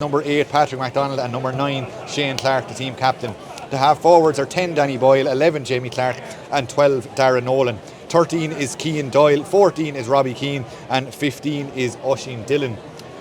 number 8 Patrick MacDonald and number 9 Shane Clark, the team captain. The half forwards are 10 Danny Boyle, 11 Jamie Clark and 12 Darren Nolan. 13 is Cian Doyle, 14 is Robbie Keane and 15 is Oisin Dillon.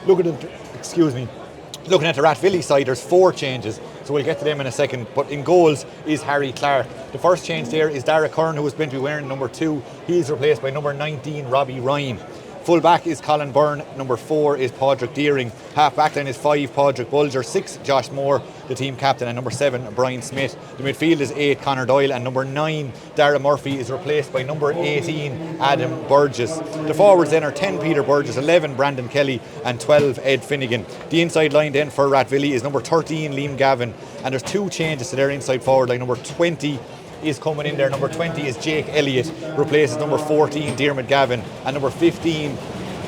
Looking at the Rathvilly side, there's 4 changes, so we'll get to them in a second. But in goals is Harry Clark. The first change there is Dara Kern, who was meant to be wearing number 2. He's replaced by number 19 Robbie Ryan. Full back is Colin Byrne, number 4 is Padraig Deering. Half back line is 5 Padraig Bulger, 6 Josh Moore, the team captain, and number 7 Brian Smith. The midfield is 8 Conor Doyle and number 9 Dara Murphy is replaced by number 18 Adam Burgess. The forwards then are 10 Peter Burgess, 11 Brandon Kelly and 12 Ed Finnegan. The inside line then for Rathvilly is number 13 Liam Gavin, and there's 2 changes to their inside forward line. Number 20 is coming in there. Number 20 is Jake Elliott, replaces number 14 Diarmuid Gavin, and number 15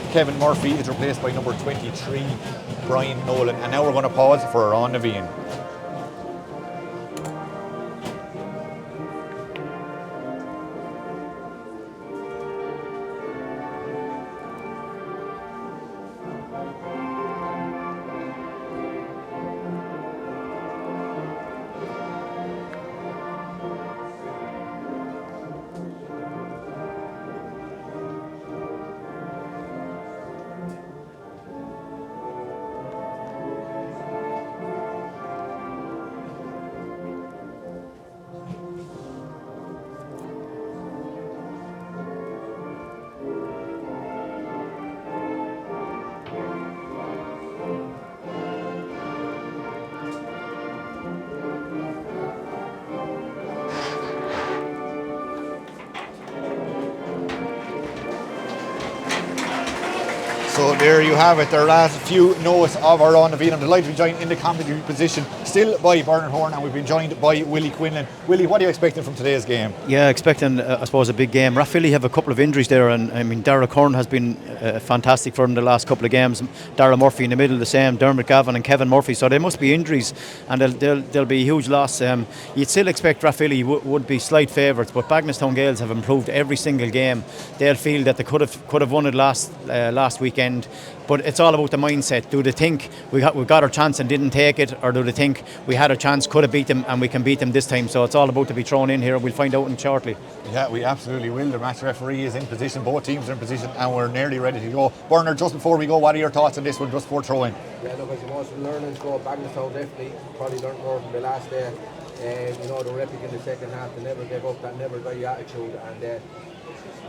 Kevin Murphy is replaced by number 23 Brian Nolan. And now we're going to pause for Ron Naveen. So there you have it, their last few notes of our Ron Naveen. I'm delighted to be joined in the commentary position still by Bernard Horn, and we've been joined by Willie Quinlan. Willie, what are you expecting from today's game? Yeah, expecting, I suppose, a big game. Rathvilly have a couple of injuries there, and I mean, Dara Kern has been fantastic for them the last couple of games. Dara Murphy in the middle, the same, Diarmuid Gavin and Kevin Murphy, so they must be injuries, and they'll be a huge loss. You'd still expect Rathvilly would be slight favourites, but Bagenalstown Gaels have improved every single game. They'll feel that they could have won it last weekend. But it's all about the mindset. Do they think we got our chance and didn't take it, or do they think we had a chance, could have beat them, and we can beat them this time? So it's all about to be thrown in here. We'll find out in shortly. Yeah, we absolutely will. The match referee is in position, both teams are in position, and we're nearly ready to go. Bernard, just before we go, what are your thoughts on this one, just before throwing? Yeah, look, as you most learnings go, Bagenalstown definitely probably learned more from the last day. They were epic in the second half. They never gave up, that never got the attitude, and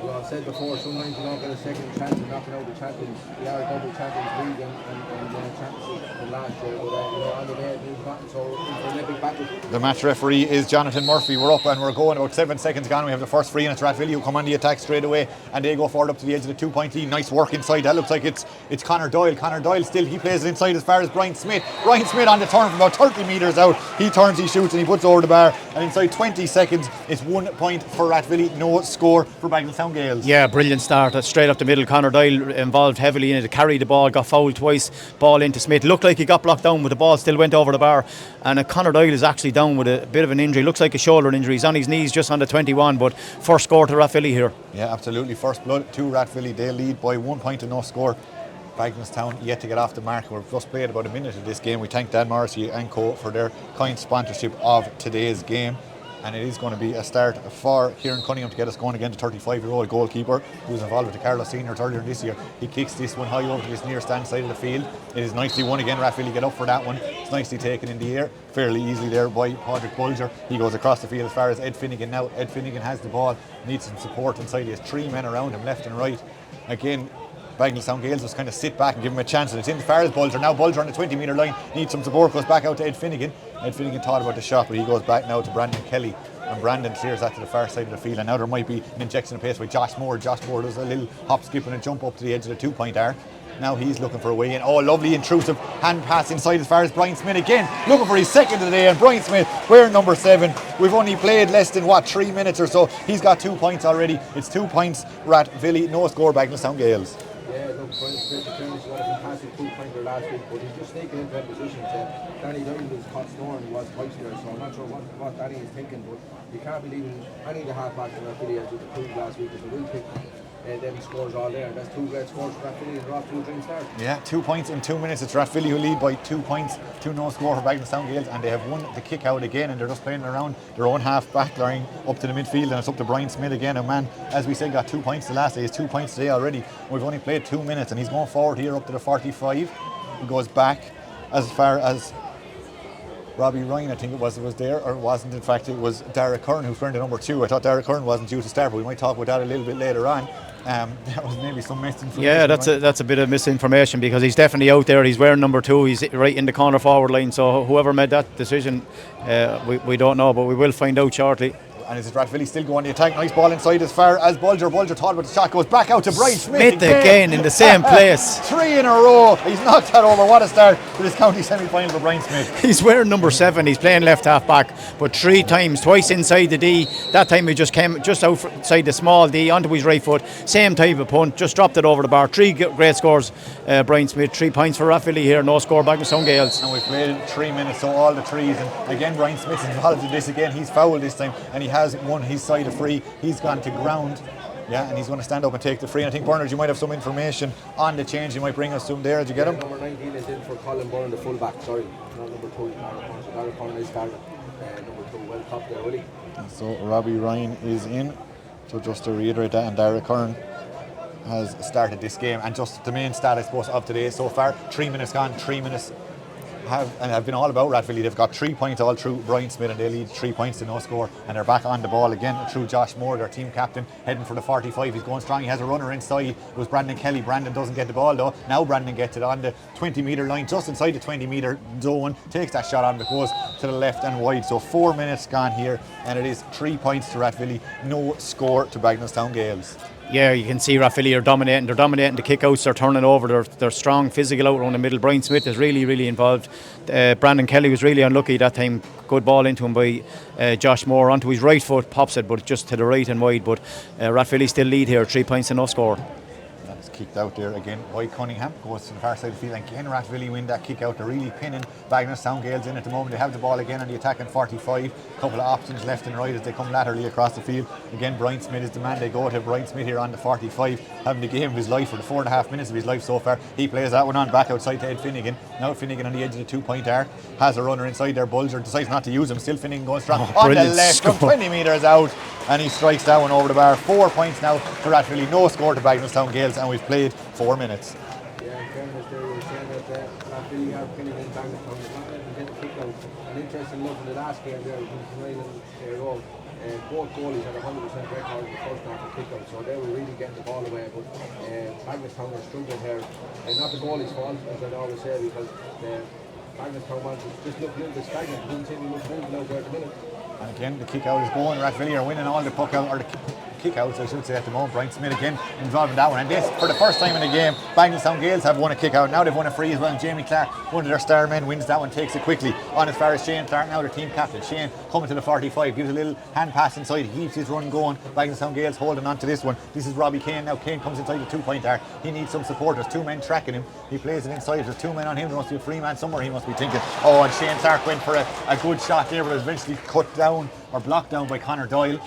I've said before, sometimes you don't get a second chance of knocking out the champions. We are a double champions league and champions from last year, but on the day we've gotten, so it's an epic battle. The match referee is Jonathan Murphy. We're up and we're going, about 7 seconds gone. We have the first free, and it's Rathvilly who come on the attack straight away, and they go forward up to the edge of the 2-point lead. Nice work inside. That looks like it's Conor Doyle. Conor Doyle still, he plays it inside as far as Brian Smith. Brian Smith on the turn from about 30 metres out. He turns, he shoots, and he puts over the bar, and inside 20 seconds it's 1 point for Rathvilly, no score for Bagenalstown Gaels. Yeah, brilliant start. Straight up the middle. Conor Doyle involved heavily in it. Carried the ball, got fouled twice. Ball into Smith. Looked like he got blocked down, but the ball still went over the bar. And Conor Doyle is actually down with a bit of an injury. Looks like a shoulder injury. He's on his knees just under 21. But first score to Rathvilly here. Yeah, absolutely. First blood to Rathvilly. They lead by 1 point to no score. Bagenalstown yet to get off the mark. We've just played about a minute of this game. We thank Dan Morrissey and co for their kind sponsorship of today's game. And it is going to be a start for Kieran Cunningham to get us going again, the 35-year-old goalkeeper who was involved with the Carlos Seniors earlier this year. He kicks this one high over to this near stand side of the field. It is nicely won again. Rathvilly get up for that one. It's nicely taken in the air, fairly easily there by Padraig Bulger. He goes across the field as far as Ed Finnegan. Now Ed Finnegan has the ball, needs some support inside. He has 3 men around him, left and right. Again, Bagenalstown Gaels just kind of sit back and give him a chance, and it's in as far as Bulger. Now Bulger on the 20-metre line needs some support, goes back out to Ed Finnegan. Ed Finnegan thought about the shot, but he goes back now to Brandon Kelly, and Brandon clears that to the far side of the field, and now there might be an injection of pace by Josh Moore. Josh Moore does a little hop, skip and a jump up to the edge of the 2-point arc. Now he's looking for a way in. Oh, lovely intrusive hand pass inside as far as Brian Smith again, looking for his second of the day, and Brian Smith wearing number 7. We've only played less than 3 minutes or so. He's got 2 points already. It's 2 points Rathvilly, no score Bagenalstown Gaels. Yeah, look, Brian Smith got a fantastic 2-pointer last week, but he's just taken into a position to Danny Doyle was caught snoring, he was twice there, so I'm not sure what Danny is thinking, but you can't be leaving any of the half-backs in Rathvilly as we proved last week, as a real pick. them scores all there. That's 2 great scores for Rathvilly and they're off to a dream start. Yeah, 2 points in 2 minutes. It's Rathvilly who lead by 2 points to no score for Bagenalstown Gaels, and they have won the kick out again, and they're just playing around their own half back line up to the midfield, and it's up to Brian Smith again. And man, as we said, got 2 points the last day. He's 2 points today already. We've only played 2 minutes, and he's going forward here up to the 45. He goes back as far as Robbie Ryan, I think it was there, or it wasn't. In fact, it was Derek Curran who's wearing the number 2. I thought Derek Curran wasn't due to start, but we might talk about that a little bit later on. There was maybe some misinformation. Yeah, that's a bit of misinformation, because he's definitely out there. He's wearing number 2. He's right in the corner forward line. So whoever made that decision, we don't know, but we will find out shortly. And is it Rathvilly still going the attack? Nice ball inside as far as Bulger. Bulger thought about the shot, goes back out to Brian Smith again in the same place. 3 in a row. He's knocked that over. What a start for this county semi-final for Brian Smith. He's wearing number 7. He's playing left half back, but 3 times, twice inside the D. That time he just came just outside the small D onto his right foot. Same type of punt, just dropped it over the bar. 3 great scores. Brian Smith, 3 points for Rathvilly here. No score, Bagenalstown Gaels. And we've played 3 minutes, so all the 3s. And again, Brian Smith's involved in this again. He's fouled this time, and he has won his side a free. He's gone to ground. Yeah, and he's going to stand up and take the free. And I think, Bernard, you might have some information on the change. You might bring us some there. Did you get him? Number 19 is in for Colin Byrne, the full-back. Sorry, not number 2. Darragh Curran is starting. Number 2, well top there, Willie. So Robbie Ryan is in. So just to reiterate that, and Darragh Curran has started this game. And just the main stat, I suppose, of today so far: 3 minutes gone, 3 minutes have been all about Rathvilly. They've got 3 points all through Brian Smith, and they lead 3 points to no score, and they're back on the ball again through Josh Moore, their team captain, heading for the 45. He's going strong. He has a runner inside. It was Brandon Kelly. Brandon doesn't get the ball though. Now Brandon gets it on the 20-metre line, just inside the 20-metre zone, takes that shot on, but goes to the left and wide. So 4 minutes gone here, and it is 3 points to Rathvilly, no score to Bagenalstown Gaels. Yeah, you can see Rathvilly are dominating. They're dominating the kickouts. They're turning over. They're strong, physical out around the middle. Brian Smith is really, really involved. Brandon Kelly was really unlucky that time. Good ball into him by Josh Moore onto his right foot, pops it, but just to the right and wide. But Rathvilly still lead here, 3 points and no score. That's kicked out there again by Cunningham. Goes to the far side of the field, and again Rathvilly win that kick out. They're really pinning Bagenalstown Gaels in at the moment. They have the ball again on the attack in 45. Couple of options left and right as they come laterally across the field. Again, Brian Smith is the man. They go to Brian Smith here on the 45, having the game of his life for the 4.5 minutes of his life so far. He plays that one on back outside to Ed Finnegan. Now Finnegan on the edge of the 2-point arc has a runner inside there. Bulger decides not to use him. Still Finnegan going strong on the left from 20 metres out, and he strikes that one over the bar. 4 points now to Rathvilly, no score to Bagenalstown Gaels, and we've played 4 minutes. Yeah, in fairness there, you were saying that Rathvilly are pinning in Bagenalstown. They're not letting them get the kick out. And interesting enough, in the last game there, both goalies had 100% record in the first half of kick out, so they were really getting the ball away. But Bagenalstown are struggling here, and not the goalie's fault, as I always say, because Bagenalstown wants to just look a little bit stagnant. Doesn't seem to be much movement out there at the minute. And again, the kick out is going. Rathvilly are winning all the puck out, or the kick-outs, I should say, at the moment. Brian Smith again involved in that one. And this, for the first time in the game, Bagenalstown Gaels have won a kick-out. Now they've won a free as well. And Jamie Clark, one of their star men, wins that one, takes it quickly on as far as Shane Clark, now their team captain. Shane coming to the 45, gives a little hand pass inside, he keeps his run going. Bagenalstown Gaels holding on to this one. This is Robbie Kane now. Kane comes inside the 2-point arc. He needs some support. There's 2 men tracking him. He plays it inside. There's 2 men on him. There must be a free man somewhere, he must be thinking. Oh, and Shane Clark went for a good shot there, but it was eventually cut down or blocked down by Conor Doyle.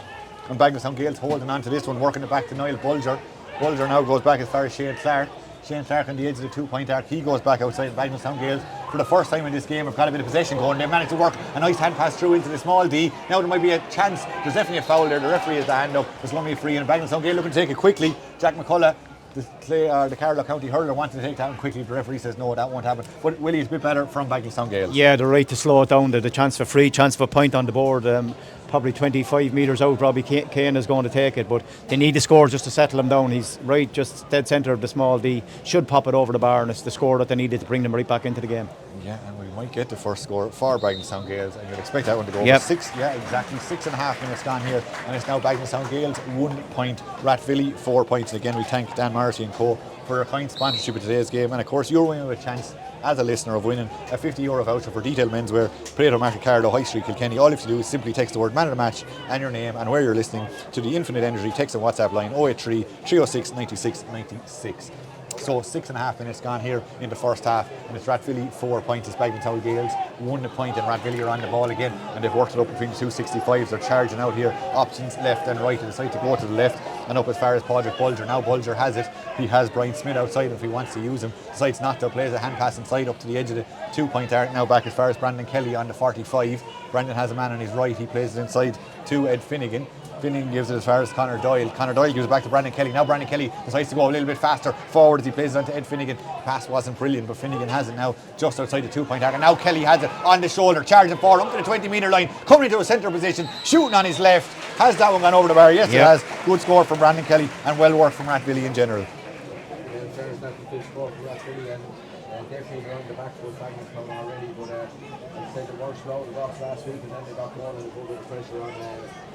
And Bagenalstown Gaels holding on to this one, working it back to Niall Bulger. Bulger now goes back as far as Shane Clark. Shane Clark on the edge of the 2-point arc. He goes back outside. Bagenalstown Gaels, for the first time in this game, have got a bit of possession going. They've managed to work a nice hand pass through into the small D. Now there might be a chance. There's definitely a foul there. The referee has the hand up. There's going to be a free, and Bagenalstown Gaels looking to take it quickly. Jack McCullough, the Carlow County hurler, wanted to take that one quickly. The referee says no, that won't happen. But Willie's a bit better from Bagenalstown Gaels. Yeah, they're right to slow it down. The chance for free, chance for point on the board. Probably 25 metres out, Robbie Kane is going to take it, but they need the score just to settle him down. He's right just dead centre of the small D, should pop it over the bar, and it's the score that they needed to bring them right back into the game. Yeah, and we might get the first score for Bagenalstown Gaels, and you'd expect that one to go. Yep. 6, yeah, exactly. 6.5 minutes gone here, and it's now Bagenalstown Gaels 1 point, Rathvilly 4 points. And again, we thank Dan Morrissey and co for their kind sponsorship of today's game, and of course you're winning with a chance as a listener of winning a €50 voucher for Detail Menswear, Pareto Market, Carlow, High Street, Kilkenny. All you have to do is simply text the word man of the match and your name and where you're listening to the Infinite Energy text and WhatsApp line 083 306 96 96. So 6.5 minutes gone here in the first half, and it's Rathvilly 4 points. It's Bagenalstown Gaels 1 point, and Rathvilly are on the ball again, and they've worked it up between the 265s. They're charging out here, options left and right. They decide to go to the left. and up as far as Padraig Bulger. Now Bulger has it. He has Brian Smith outside if he wants to use him. Decides not to, plays a hand pass inside up to the edge of the 2-point arc. Now back as far as Brandon Kelly on the 45. Brandon has a man on his right. He plays it inside to Ed Finnegan. Finnegan gives it as far as Conor Doyle. Conor Doyle gives it back to Brandon Kelly. Now Brandon Kelly decides to go a little bit faster forward as he plays it on to Ed Finnegan. Pass wasn't brilliant, but Finnegan has it now just outside the 2-point arc. And now Kelly has it on the shoulder, charging forward up to the 20-metre line, coming into a centre position, shooting on his left. Has that one gone over the bar? Yes, it has. Good score from Brandon Kelly and well worked from Rathvilly in general. In fairness, that's a good score from Rathvilly, and definitely around the back foot Bagenalstown already, but I'd say the worst load was off last week, and then they got more than a good bit of pressure on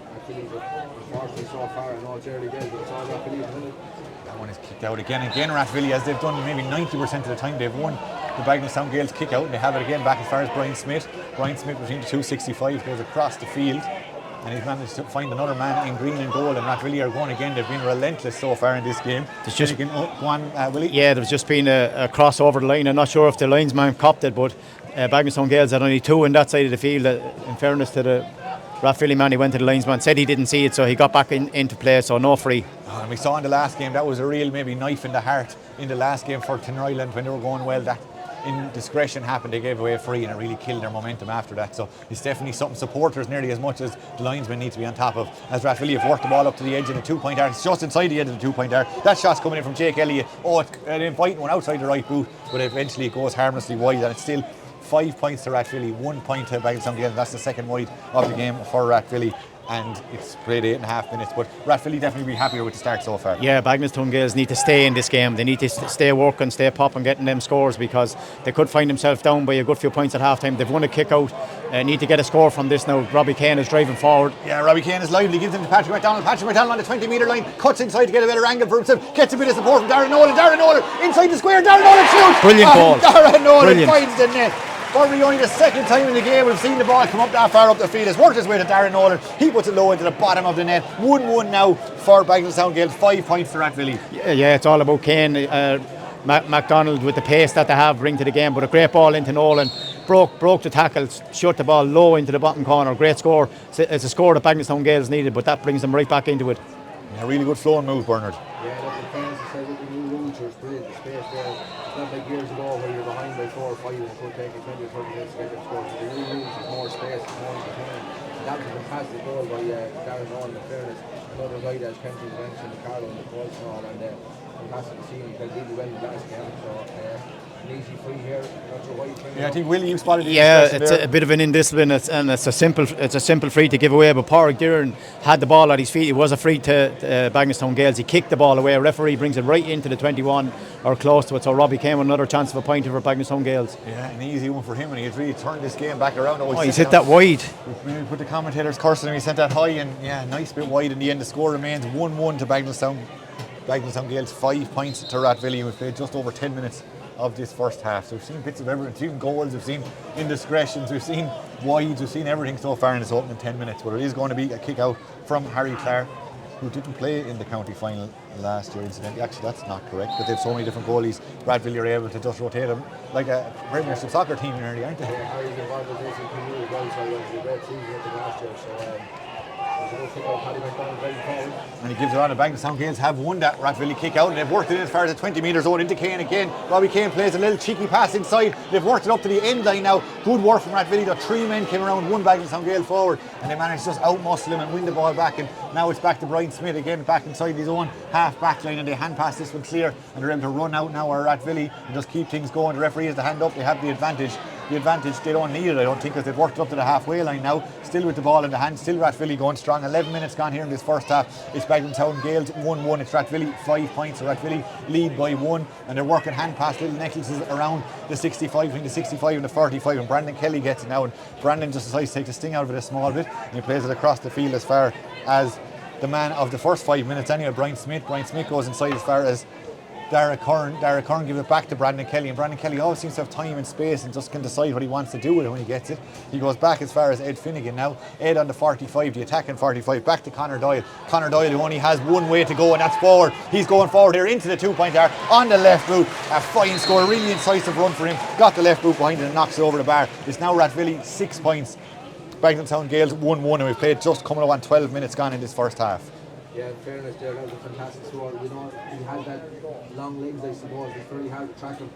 Rathvilly, but unfortunately so far, I know it's early days, but it's all Rathvilly, isn't it? That one is kicked out again and again. Rathvilly, as they've done maybe 90% of the time, they've won the Bagenalstown Gaels kick out, and they have it again back as far as Brian Smith. Brian Smith between the 265 goes across the field, and he's managed to find another man in green and gold, and Rathvilly are going again. They've been relentless so far in this game. There's just go on, Willie. Yeah, there's just been a cross over the line. I'm not sure if the linesman copped it, but Bagenalstown Gaels had only 2 on that side of the field. In fairness to the Rathvilly man, he went to the linesman, said he didn't see it, so he got back into play, so no free. And we saw in the last game that was a real maybe knife in the heart in the last game for Tinryland when they were going well. That indiscretion happened, they gave away a free, and it really killed their momentum after that. So it's definitely something supporters nearly as much as the linesmen need to be on top of. As Rathvilly have worked the ball up to the edge of the 2-point arc, it's just inside the edge of the 2-point arc. That shot's coming in from Jake Elliott. Oh, it's an inviting one outside the right boot, but eventually it goes harmlessly wide, and it's still 5 points to Rathvilly, 1 point to Bagenalstown Gaels. That's the second wide of the game for Rathvilly, and it's played 8.5 minutes, but Rathvilly definitely be happier with the start so far. Yeah, Bagenalstown Gaels need to stay in this game. They need to stay working, stay popping, getting them scores, because they could find themselves down by a good few points at half time. They've won a kick out, need to get a score from this now. Robbie Kane is driving forward. Yeah, Robbie Kane is lively, gives him to Patrick McDonald. Patrick McDonald on the 20-metre line, cuts inside to get a better angle for himself, gets a bit of support from Darren Nolan. Darren Nolan inside the square, Darren Nolan shoots! Brilliant ball. Darren Nolan Brilliant. finds the net. Probably only the second time in the game we've seen the ball come up that far up the field. It's worked its way to Darren Nolan. He puts it low into the bottom of the net. 1-1 now for Bagenalstown Gaels. 5 points for Rathvilly. Yeah, it's all about Kane. MacDonald with the pace that they have bring to the game, but a great ball into Nolan. Broke the tackles, shot the ball low into the bottom corner. Great score. It's a score that Bagenalstown Gaels needed, but that brings them right back into it. Yeah, really good flowing move, Bernard. Yeah, look, in fairness, I said with the new rules, there's brilliant space there. It's not like years ago where you're behind by 4 or 5 and it could take you 20 or 30 minutes to get them scored. The new rules, there's more space, there's more entertainment. That was a fantastic goal by Darren Nolan, in fairness. Another guy that's Kenton Banks and Carlo and the Colts and all, and fantastic to see him. He played really well in the last game, so an easy free here. Not sure why you think. Yeah, I think Willie, you spotted it. Yeah, it's a bit of an indiscipline, and it's a simple free to give away. But Pádraig Dillon had the ball at his feet. It was a free to Bagenalstown Gaels. He kicked the ball away. A referee brings it right into the 21 or close to it. So Robbie came with another chance of a point for Bagenalstown Gaels. Yeah, an easy one for him, and he's really turned this game back around. Oh, he's hit that wide. We put the commentators cursing him. He sent that high, and yeah, nice bit wide in the end. The score remains 1-1 to Bagenalstown. Bagenalstown Gaels 5 points to Rathvilly. We've played just over 10 minutes of this first half. So we've seen bits of everything. We've seen goals, we've seen indiscretions, we've seen wides, we've seen everything so far in this opening 10 minutes. But it is going to be a kick out from Harry Clark, who didn't play in the county final last year, incidentally. Actually, that's not correct, but they've so many different goalies. Rathvilly are able to just rotate them like a Premiership soccer team nearly, aren't they? Yeah, Harry's involved with this in Peru as well, so it was a great season with the last year. So and he gives it on. The Bagenalstown Gaels have won that Rathvilly kick out, and they've worked it as far as the 20 metre zone into Kane again. Robbie Kane plays a little cheeky pass inside. They've worked it up to the end line now. Good work from Rathvilly. The 3 men came around, one Bagenalstown Gael forward, and they managed to just out-muscle him and win the ball back. And now it's back to Brian Smith again, back inside his own half back line, and they hand pass this one clear, and they're able to run out now, or Rathvilly, and just keep things going. The referee has the hand up. They have the advantage. They don't need it, I don't think, because they've worked it up to the halfway line now. Still with the ball in the hand, still Rathvilly going strong. 11 minutes gone here in this first half. It's Bagenalstown Gaels 1-1. It's Rathvilly 5 points. So Rathvilly lead by 1, and they're working hand pass little necklaces around the 65, between the 65 and the 45. And Brandon Kelly gets it now, and Brandon just decides to take the sting out of it a small bit, and he plays it across the field as far as the man of the first 5 minutes anyway, Brian Smith. Brian Smith goes inside as far as Dara Curran gives it back to Brandon Kelly, and Brandon Kelly always seems to have time and space and just can decide what he wants to do with it when he gets it. He goes back as far as Ed Finnegan now. Ed on the 45, the attacking 45, back to Conor Doyle. Conor Doyle, who only has one way to go, and that's forward. He's going forward here into the 2-point arc on the left boot. A fine score, really incisive run for him. Got the left boot behind it and knocks it over the bar. It's now Rathvilly 6 points. Bagenalstown Gaels 1-1, and we've played just coming up on 12 minutes gone in this first half. Yeah, in fairness there, that was a fantastic score. We know he had that long legs, I suppose. It's very hard to track him.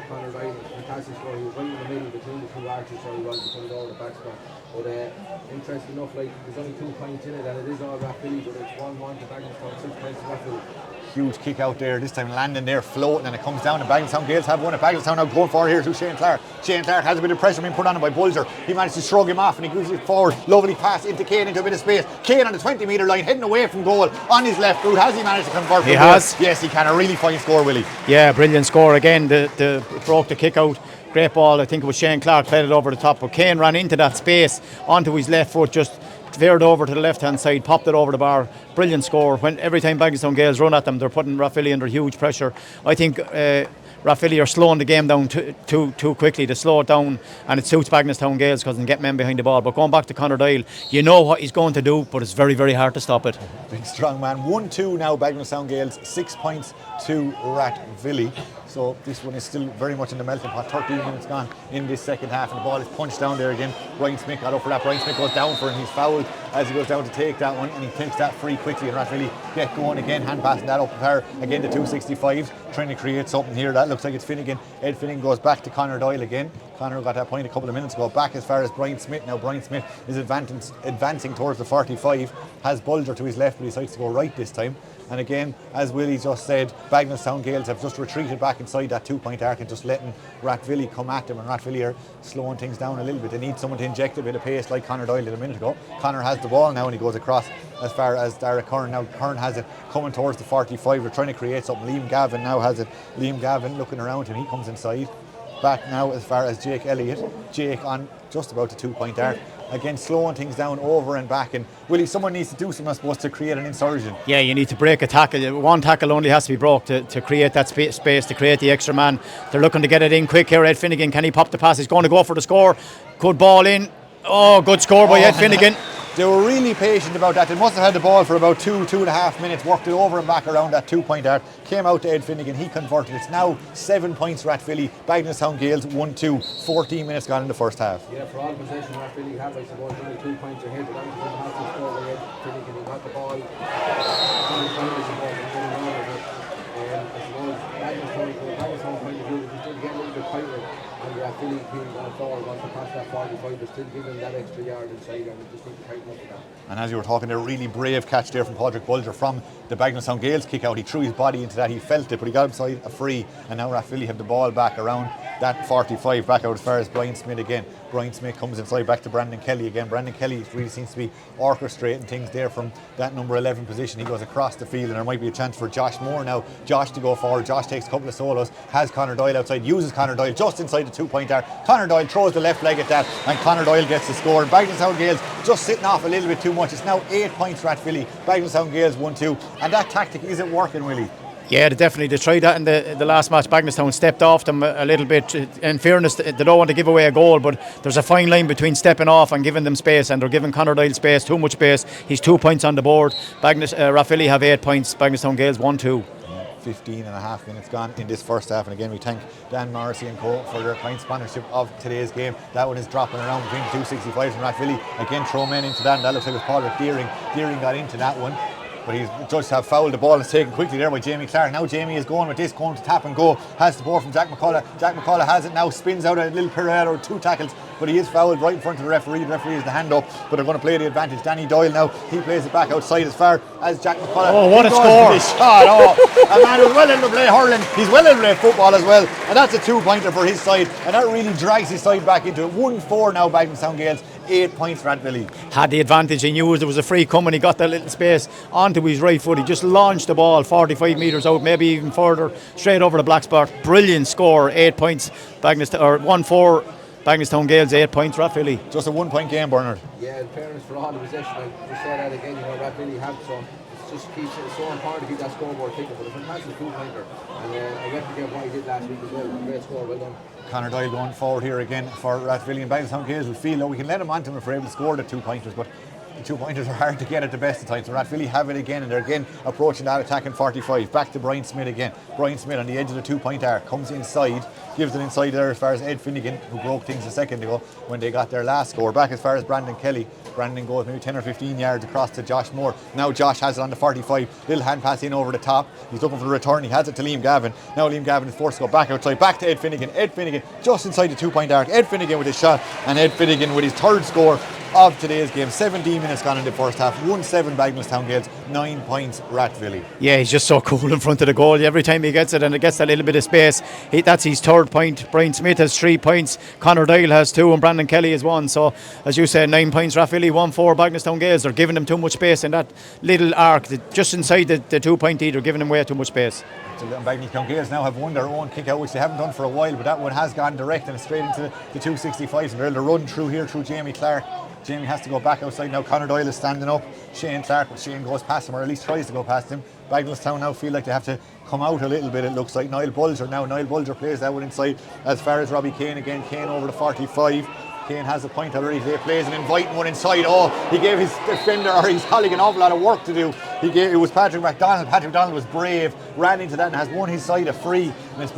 Conor Ryan, fantastic score. He was right in the middle between the two archers, so he was put it over the back spot. But interesting enough, like there's only 2 points in it, and it is all Rathvilly, but it's 1-1 to Bagenalstown, 6 points to Rathvilly. Huge kick out there, this time landing there, floating, and it comes down. And Bagenalstown Gaels have won it. Bagenalstown now going forward here to Shane Clark. Shane Clark has a bit of pressure being put on him by Bulger. He managed to shrug him off and he gives it forward. Lovely pass into Kane into a bit of space. Kane on the 20-metre line, heading away from goal on his left foot. Has he managed to convert? He has. Goal? Yes, he can. A really fine score, Willie. Yeah, brilliant score again. The broke the kick out. Great ball. I think it was Shane Clark played it over the top, but Kane ran into that space onto his left foot, just veered over to the left hand side, popped it over the bar. Brilliant score. When every time Bagenalstown Gaels run at them, they're putting Rathvilly under huge pressure. I think Rathvilly are slowing the game down too quickly. They slow it down, and it suits Bagenalstown Gaels because they can get men behind the ball. But going back to Conor Doyle, you know what he's going to do, but it's very, very hard to stop it. Big strong man. 1-2 now, Bagenalstown Gaels, 6 points to Rathvilly. So this one is still very much in the melting pot. 13 minutes gone in this second half, and the ball is punched down there again. Brian Smith got up for that. Brian Smith goes down for it, and he's fouled as he goes down to take that one, and he takes that free quickly, and Rathvilly get going again, hand passing that up there again to 265s, trying to create something here. That looks like it's Finnegan. Ed Finnegan goes back to Conor Doyle again. Conor got that point a couple of minutes ago, back as far as Brian Smith. Now Brian Smith is advancing towards the 45, has Bulger to his left, but he decides to go right this time. And again, as Willie just said, Bagenalstown Gaels have just retreated back inside that 2-point arc and just letting Rathvilly come at them, and Rathvilly are slowing things down a little bit. They need someone to inject a bit of pace like Conor Doyle did a minute ago. Conor has the ball now and he goes across as far as Dara Curran. Now Curran has it coming towards the 45. They're trying to create something. Liam Gavin now has it. Liam Gavin looking around him, he comes inside. Back now as far as Jake Elliott. Jake on just about the 2-point arc. Again, slowing things down over and back. And Willie, someone needs to do something, I suppose, to create an insurgent. Yeah, you need to break a tackle. One tackle only has to be broke to create that space, to create the extra man. They're looking to get it in quick here. Ed Finnegan, can he pop the pass? He's going to go for the score. Good ball in. Oh, good score by Ed Finnegan. They were really patient about that. They must have had the ball for about 2.5 minutes, worked it over and back around that 2-point arc, came out to Ed Finnegan, he converted. It's now 7 points Rathvilly, Bagenalstown Gaels 1-2, 14 minutes gone in the first half. Yeah, for all possession Rathvilly have, I suppose, only 2 points ahead, but that was a fantastic score by Ed Finnegan. He got the ball, I suppose, Bagenalstown point of view, he still get a little bit tighter. And Rathvilly team going forward wants to pass that 45, but still giving that extra yard inside, and we just need to tighten up with that. And as you were talking there, really brave catch there from Padraig Bulger from the Bagenalstown Gaels kick out. He threw his body into that, he felt it, but he got inside a free, and now Rathvilly have the ball back around that 45, back out as far as Brian Smith again. Brian Smith comes inside back to Brandon Kelly again. Brandon Kelly really seems to be orchestrating things there from that number 11 position. He goes across the field, and there might be a chance for Josh Moore now. Josh to go forward. Josh takes a couple of solos, has Conor Doyle outside, uses Conor Doyle just inside the 2-point arc. Conor Doyle throws the left leg at that, and Conor Doyle gets the score. And Bagenalstown Gaels just sitting off a little bit too much. It's now 8 points Rathvilly, Bagenalstown Gaels 1-2, and that tactic isn't working, Willie. Yeah, they tried that in the last match. Bagenalstown stepped off them a little bit. In fairness, they don't want to give away a goal, but there's a fine line between stepping off and giving them space, and they're giving Conor Doyle space, too much space. He's 2 points on the board. Rathvilly have 8 points, Bagenalstown Gaels 1-2. 15.5 minutes gone in this first half, and again we thank Dan Morrissey and co for their kind sponsorship of today's game. That one is dropping around between the 265s and Rathvilly. Again, throw men into that, and that looks like it was Padraig Deering. Deering got into that one, but he's just have fouled. The ball is taken quickly there by Jamie Clark. Now Jamie is going with this, going to tap and go. Has the ball from Jack McCullough. Jack McCullough has it now, spins out a little pirouette or 2 tackles, but he is fouled right in front of the referee. The referee has the hand up, but they're going to play the advantage. Danny Doyle now, he plays it back outside as far as Jack McCullough. Oh, what a score! Shot. Oh, a man who's well able to play hurling. He's well able to play football as well, and that's a 2-pointer for his side, and that really drags his side back into it. 1-4 now, Bagenalstown Gaels, 8 points Rathvilly. Had the advantage. He knew there was a free coming. He got that little space onto his right foot. He just launched the ball 45 metres out, maybe even further, straight over the black spot. Brilliant score. 8 points Bagenalstown, or 1-4 Bagenalstown Gaels, 8 points Rathvilly. Just a 1-point game, Bernard. Yeah, in fairness for all the possession, we say that again, Rathvilly have some. It's so important to keep that scoreboard ticking, but a fantastic 2-pointer, and I replicate what he did last week as well. Great score, well done. Conor Doyle going forward here again for Rathvilly, and Bagenalstown Gaels will feel we can let him on to him if we're able to score the 2-pointers, but the 2-pointers are hard to get at the best of times. So Rathvilly have it again, and they're again approaching that attacking 45. Back to Brian Smith again. Brian Smith on the edge of the 2-point arc, comes inside. gives it inside there as far as Ed Finnegan, who broke things a second ago when they got their last score. Back as far as Brandon Kelly. Brandon goes maybe 10 or 15 yards across to Josh Moore. Now Josh has it on the 45. Little hand pass in over the top. He's looking for the return. He has it to Liam Gavin. Now Liam Gavin is forced to go back outside. Back to Ed Finnegan. Ed Finnegan just inside the 2-point arc. Ed Finnegan with his shot. And Ed Finnegan with his third score of today's game. 17 minutes gone in the first half. 1-7 Bagenalstown Gaels. 9 points Rathvilly. Yeah, he's just so cool in front of the goal. Every time he gets it and it gets a little bit of space, that's his third point. Brian Smith has 3 points. Conor Doyle has 2 and Brandon Kelly has 1. So, as you said, 9 points Rathvilly, 1-4 Bagenalstown Gaels. They're giving them too much space in that little arc. Just inside the 2-point lead, they're giving them way too much space. Bagenalstown Gaels now have won their own kick out, which they haven't done for a while, but that one has gone direct and it's straight into the 265. So they're able to run through here through Jamie Clark. Jamie has to go back outside now. Conor Doyle is standing up. Shane Clark, but Shane goes past him, or at least tries to go past him. Bagenalstown now feel like they have to come out a little bit, it looks like. Niall Bulger plays that one inside as far as Robbie Kane again. Kane over the 45. Kane has a point already. He plays an inviting one inside. Oh, he gave his defender or his colleague an awful lot of work to do. It was Patrick MacDonald. Patrick MacDonald was brave, ran into that and has won his side a free, and it's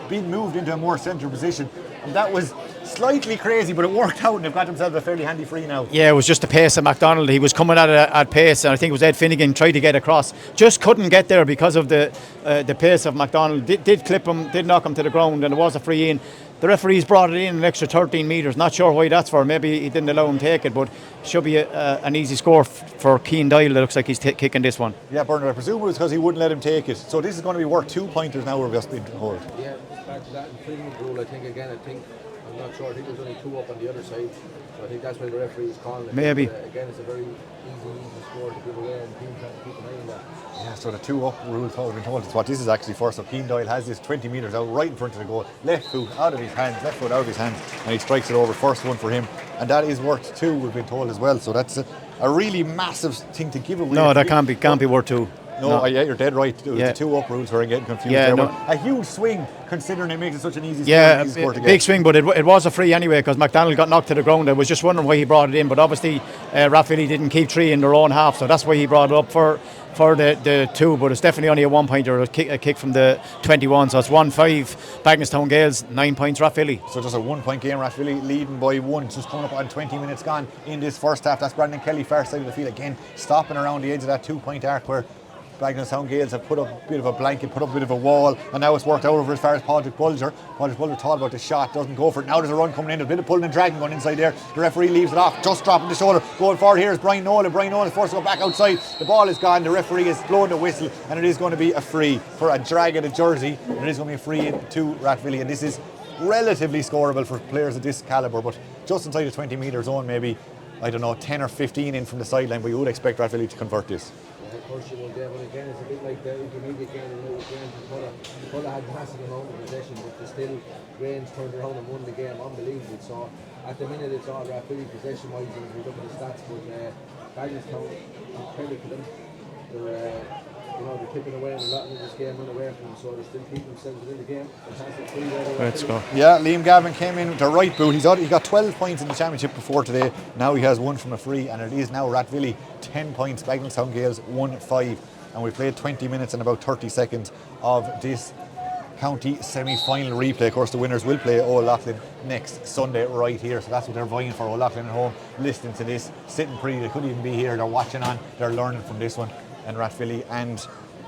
been moved into a more central position. And that was slightly crazy, but it worked out and they've got themselves a fairly handy free now. Yeah, it was just the pace of MacDonald. He was coming at pace, and I think it was Ed Finnegan tried to get across. Just couldn't get there because of the pace of MacDonald. Did clip him, did knock him to the ground, and it was a free in. The referees brought it in an extra 13 metres. Not sure why that's for. Maybe he didn't allow him to take it, but should be an easy score for Cian Doyle. It looks like he's kicking this one. Yeah, Bernard, I presume it was because he wouldn't let him take it. So this is going to be worth 2 pointers now, we're just being told. Yeah, back to that infringement rule, I'm not sure. I think there's only 2 up on the other side. So I think that's why the referee is calling it. Maybe. Again, it's a very easy score to give away, and teams trying to keep an eye on that. Yeah, so the 2 up rule, we've been told, is what this is actually for. So Cian Doyle has this 20 metres out right in front of the goal. Left foot out of his hands, and he strikes it over. First one for him. And that is worth 2, we've been told as well. So that's a really massive thing to give away. No, that can't be worth 2. No, yeah, you're dead right. It was the 2 up rules where I'm getting confused there. But a huge swing, considering it makes it such an easy score to get. Big swing, but it was a free anyway because MacDonald got knocked to the ground. I was just wondering why he brought it in, but obviously Rathvilly didn't keep 3 in their own half, so that's why he brought it up for the 2, but it's definitely only a 1-pointer, a kick from the 21, so it's 1-5 Bagenalstown Gaels, 9 points Rathvilly. So just a 1-point game, Rathvilly leading by 1, just coming up on 20 minutes gone in this first half. That's Brandon Kelly, far side of the field again, stopping around the edge of that 2-point arc where Bagenalstown Gaels have put up a bit of a blanket, put up a bit of a wall, and now it's worked out over as far as Patrick Bulger. Patrick Bulger thought about the shot, doesn't go for it. Now there's a run coming in, a bit of pulling and dragging going inside there. The referee leaves it off, just dropping the shoulder. Going forward here is Brian Nolan. Brian Nolan is forced to go back outside. The ball is gone, the referee is blowing the whistle, and it is going to be a free for a drag at a jersey. And it is going to be a free to Rathvilly, and this is relatively scoreable for players of this calibre, but just inside the 20 metre zone, maybe, I don't know, 10 or 15 in from the sideline, but you would expect Rathvilly to convert this. Of course you will, but again it's a bit like the intermediate game in New Zealand. Fuller had massive amount of possession, but they still Grange turned around and won the game unbelievably. So at the minute it's all Rathvilly possession wise as we look at the stats, but Bagenalstown, credit to them. They're tipping away in a lot of this game, run away from them, so they're still keeping themselves within the game. Let's go. Yeah, Liam Gavin came in with the right boot. He got 12 points in the championship before today. Now he has 1 from a free, and it is now Rathvilly 10 points, Bagenalstown Gaels 1-5, and we played 20 minutes and about 30 seconds of this county semi-final replay. Of course, the winners will play O'Loughlin next Sunday right here, so that's what they're vying for. O'Loughlin at home, listening to this, sitting pretty. They couldn't even be here. They're watching on. They're learning from this one. And Rathvilly and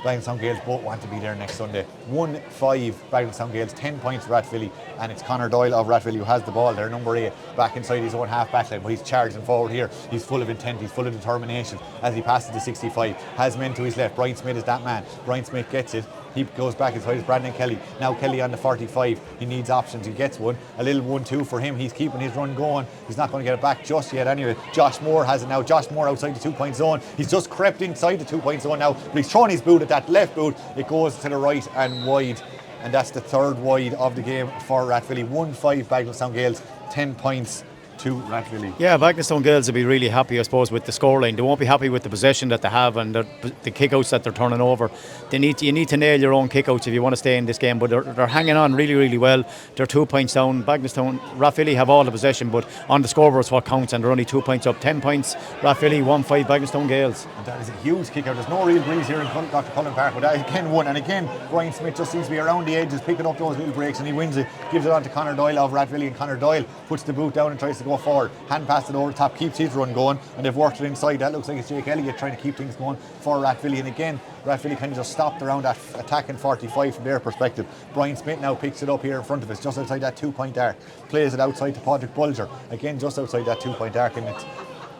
Bagenalstown Gaels both want to be there next Sunday. 1-5 Bagenalstown Gaels, 10 points Rathvilly, and it's Conor Doyle of Rathvilly who has the ball there, number 8, back inside his own half back line, but he's charging forward here. He's full of intent, he's full of determination as he passes the 65, has men to his left. Brian Smith is that man. Brian Smith gets it. He goes back as high as Brandon Kelly. Now Kelly on the 45. He needs options. He gets one. A little 1-2 for him. He's keeping his run going. He's not going to get it back just yet anyway. Josh Moore has it now. Josh Moore outside the 2-point zone. He's just crept inside the 2-point zone now. But he's throwing his boot at that left boot. It goes to the right and wide. And that's the third wide of the game for Rathvilly. 1-5 Bagenalstown Gaels. 10 points to Rathvilly. Yeah, Bagenalstown Gaels will be really happy, I suppose, with the scoreline. They won't be happy with the possession that they have and the kickouts that they're turning over. You need to nail your own kickouts if you want to stay in this game. But they're hanging on really, really well. They're 2 points down. Bagenalstown, Rathvilly have all the possession, but on the scoreboard is what counts, and they're only 2 points up. 10 points, Rathvilly, 1-5 Bagenalstown Gaels. And that is a huge kick out. There's no real breeze here in Dr. Cullen Park, but that again one. And again, Brian Smith just seems to be around the edges, picking up those little breaks, and he wins it. Gives it on to Conor Doyle of Rathvilly, and Conor Doyle puts the boot down and tries to go forward. Hand pass it over the top, keeps his run going, and they've worked it inside. That looks like it's Jake Elliott trying to keep things going for Rathvilly. And again, Rathvilly kind of just stopped around that attacking 45 from their perspective. Brian Smith now picks it up here in front of us, just outside that 2 point arc. Plays it outside to Patrick Bulger. Again, just outside that 2 point arc, and it's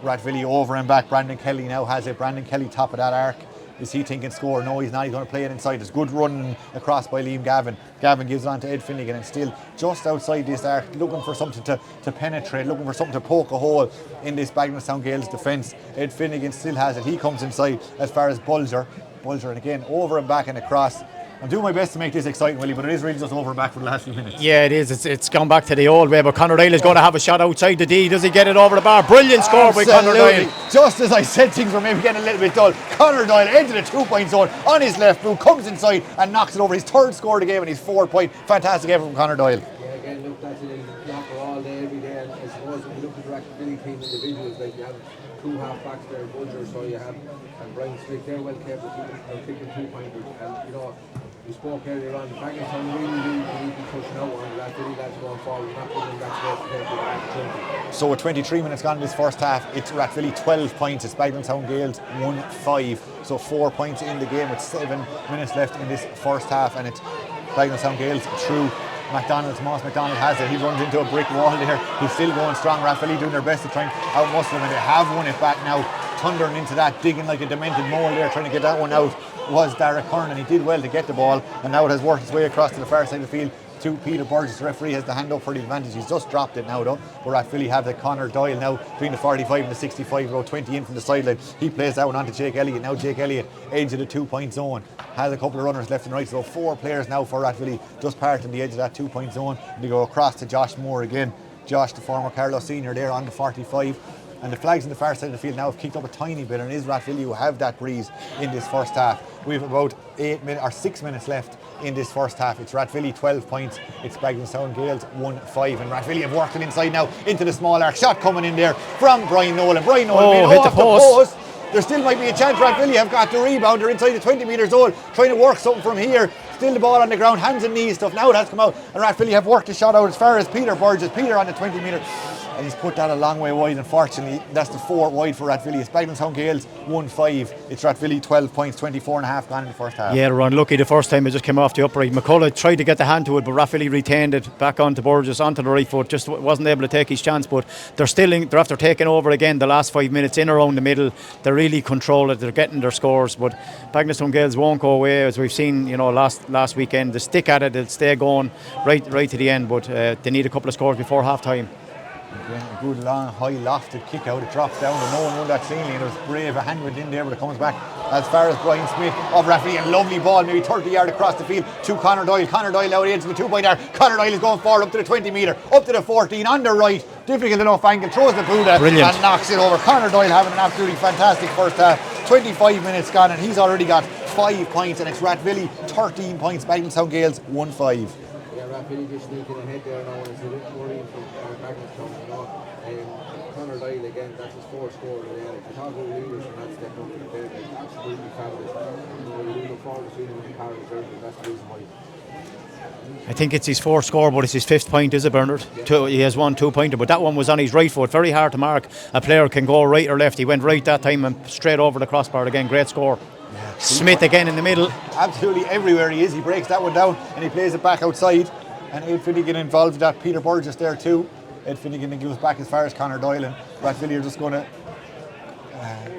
Rathvilly over and back. Brandon Kelly now has it. Brandon Kelly top of that arc. Is he thinking score? No, he's not. He's going to play it inside. There's good run across by Liam Gavin. Gavin gives it on to Ed Finnegan, and still just outside this arc, looking for something to penetrate, looking for something to poke a hole in this Bagenalstown Gaels defence. Ed Finnegan still has it. He comes inside as far as Bulger. Bulger, and again, over and back and across. I'm doing my best to make this exciting, Willie, but it is really just over and back for the last few minutes. Yeah, it is. It's gone back to the old way, but Conor Doyle is going to have a shot outside the D. Does he get it over the bar? Brilliant score by Conor Doyle. Just as I said, things were maybe getting a little bit dull. Conor Doyle into the 2 point zone on his left boot, comes inside and knocks it over. His third score of the game and his 4 point. Fantastic effort from Conor Doyle. Yeah, again, look, that's a blocker all day, every day. And I suppose when you look at the Rathvilly team individuals, like you have two half backs there, Bulger, so you have, and Brian Smith, they're well capable of kicking 2 pointers. And you know, we spoke earlier on, the Bagenalstown really need to be pushing out on the Rathvilly lads going forward. We're not putting them back there to the back 20. So with 23 minutes gone in this first half, it's Rathvilly 12 points, it's Bagenalstown Gaels 1-5. So 4 points in the game with 7 minutes left in this first half, and it's Bagenalstown Gaels through McDonald's. Moss McDonald has it. He runs into a brick wall there. He's still going strong. Rathvilly doing their best to try and outmuscle him, and they have won it back now. Thundering into that, digging like a demented mole there, trying to get that one out was Derek Kern, and he did well to get the ball, and now it has worked its way across to the far side of the field to Peter Burgess. The referee has the hand up for the advantage. He's just dropped it now though. But Rathvilly have the Conor Doyle now between the 45 and the 65 row, 20 in from the sideline. He plays that one on to Jake Elliott. Now Jake Elliott, edge of the 2 point zone, has a couple of runners left and right. So 4 players now for Rathvilly, just parting the edge of that 2 point zone. And they go across to Josh Moore again. Josh, the former Carlos senior, there on the 45. And the flags on the far side of the field now have kicked up a tiny bit, and it is Rathvilly who have that breeze in this first half. We have about 6 minutes left in this first half. It's Rathvilly 12 points, it's Bagenalstown Gaels 1-5, and Rathvilly have worked it inside now into the small arc. Shot coming in there from Brian Nolan. Brian Nolan made hit off the post. There still might be a chance. Rathvilly have got the rebound. They're inside the 20 metre zone, trying to work something from here. Still the ball on the ground, hands and knees stuff. Now it has come out, and Rathvilly have worked the shot out as far as Peter Burgess. Peter on the 20 metre, and he's put that a long way wide. Unfortunately, that's the 4 wide for Rathvilly. It's Bagenalstown Gaels 1-5. It's Rathvilly 12 points, 24 and a half gone in the first half. Yeah, Ron, lucky the first time it just came off the upright. McCullough tried to get the hand to it, but Rathvilly retained it back onto Burgess, onto the right foot. Just wasn't able to take his chance, but they're after taking over again the last 5 minutes in around the middle. They really control it. They're getting their scores, but Bagenalstown Gaels won't go away, as we've seen, last weekend. They stick at it, they'll stay going right to the end, but they need a couple of scores before half time. Again, a good long high lofted kick out. It drops down and no one won that ceiling. It was brave. A hand went in there, but it comes back as far as Brian Smith of Rathvilly. A lovely ball, maybe 30 yards across the field to Conor Doyle. Conor Doyle out into the 2 point arc. Conor Doyle is going forward up to the 20 metre, up to the 14 on the right. Difficult enough angle, throws the boot at and knocks it over. Conor Doyle having an absolutely fantastic first half. 25 minutes gone and he's already got 5 points, and it's Rathvilly 13 points, Bagenalstown Gaels 1-5. Yeah, Rathvilly just sneaking ahead there now, and it's a bit worrying for Bagenalstown, Conor Doyle again, that's his 4th score of the day. If you talk about leaders from that step up to the field, it's absolutely fabulous. We look forward to seeing him in the Paris jersey, that's the reason why. I think it's his 4th score, but it's his 5th point, is it, Bernard? Yeah. He has 1 2-pointer, but that one was on his right foot. Very hard to mark. A player can go right or left. He went right that time and straight over the crossbar again. Great score. Yeah, Smith again in the middle. Absolutely everywhere he is. He breaks that one down and he plays it back outside. And Ed Finnegan involved with that. Peter Burgess there too. Ed Finnegan goes back as far as Conor Doyle, and Rathvilly are just going to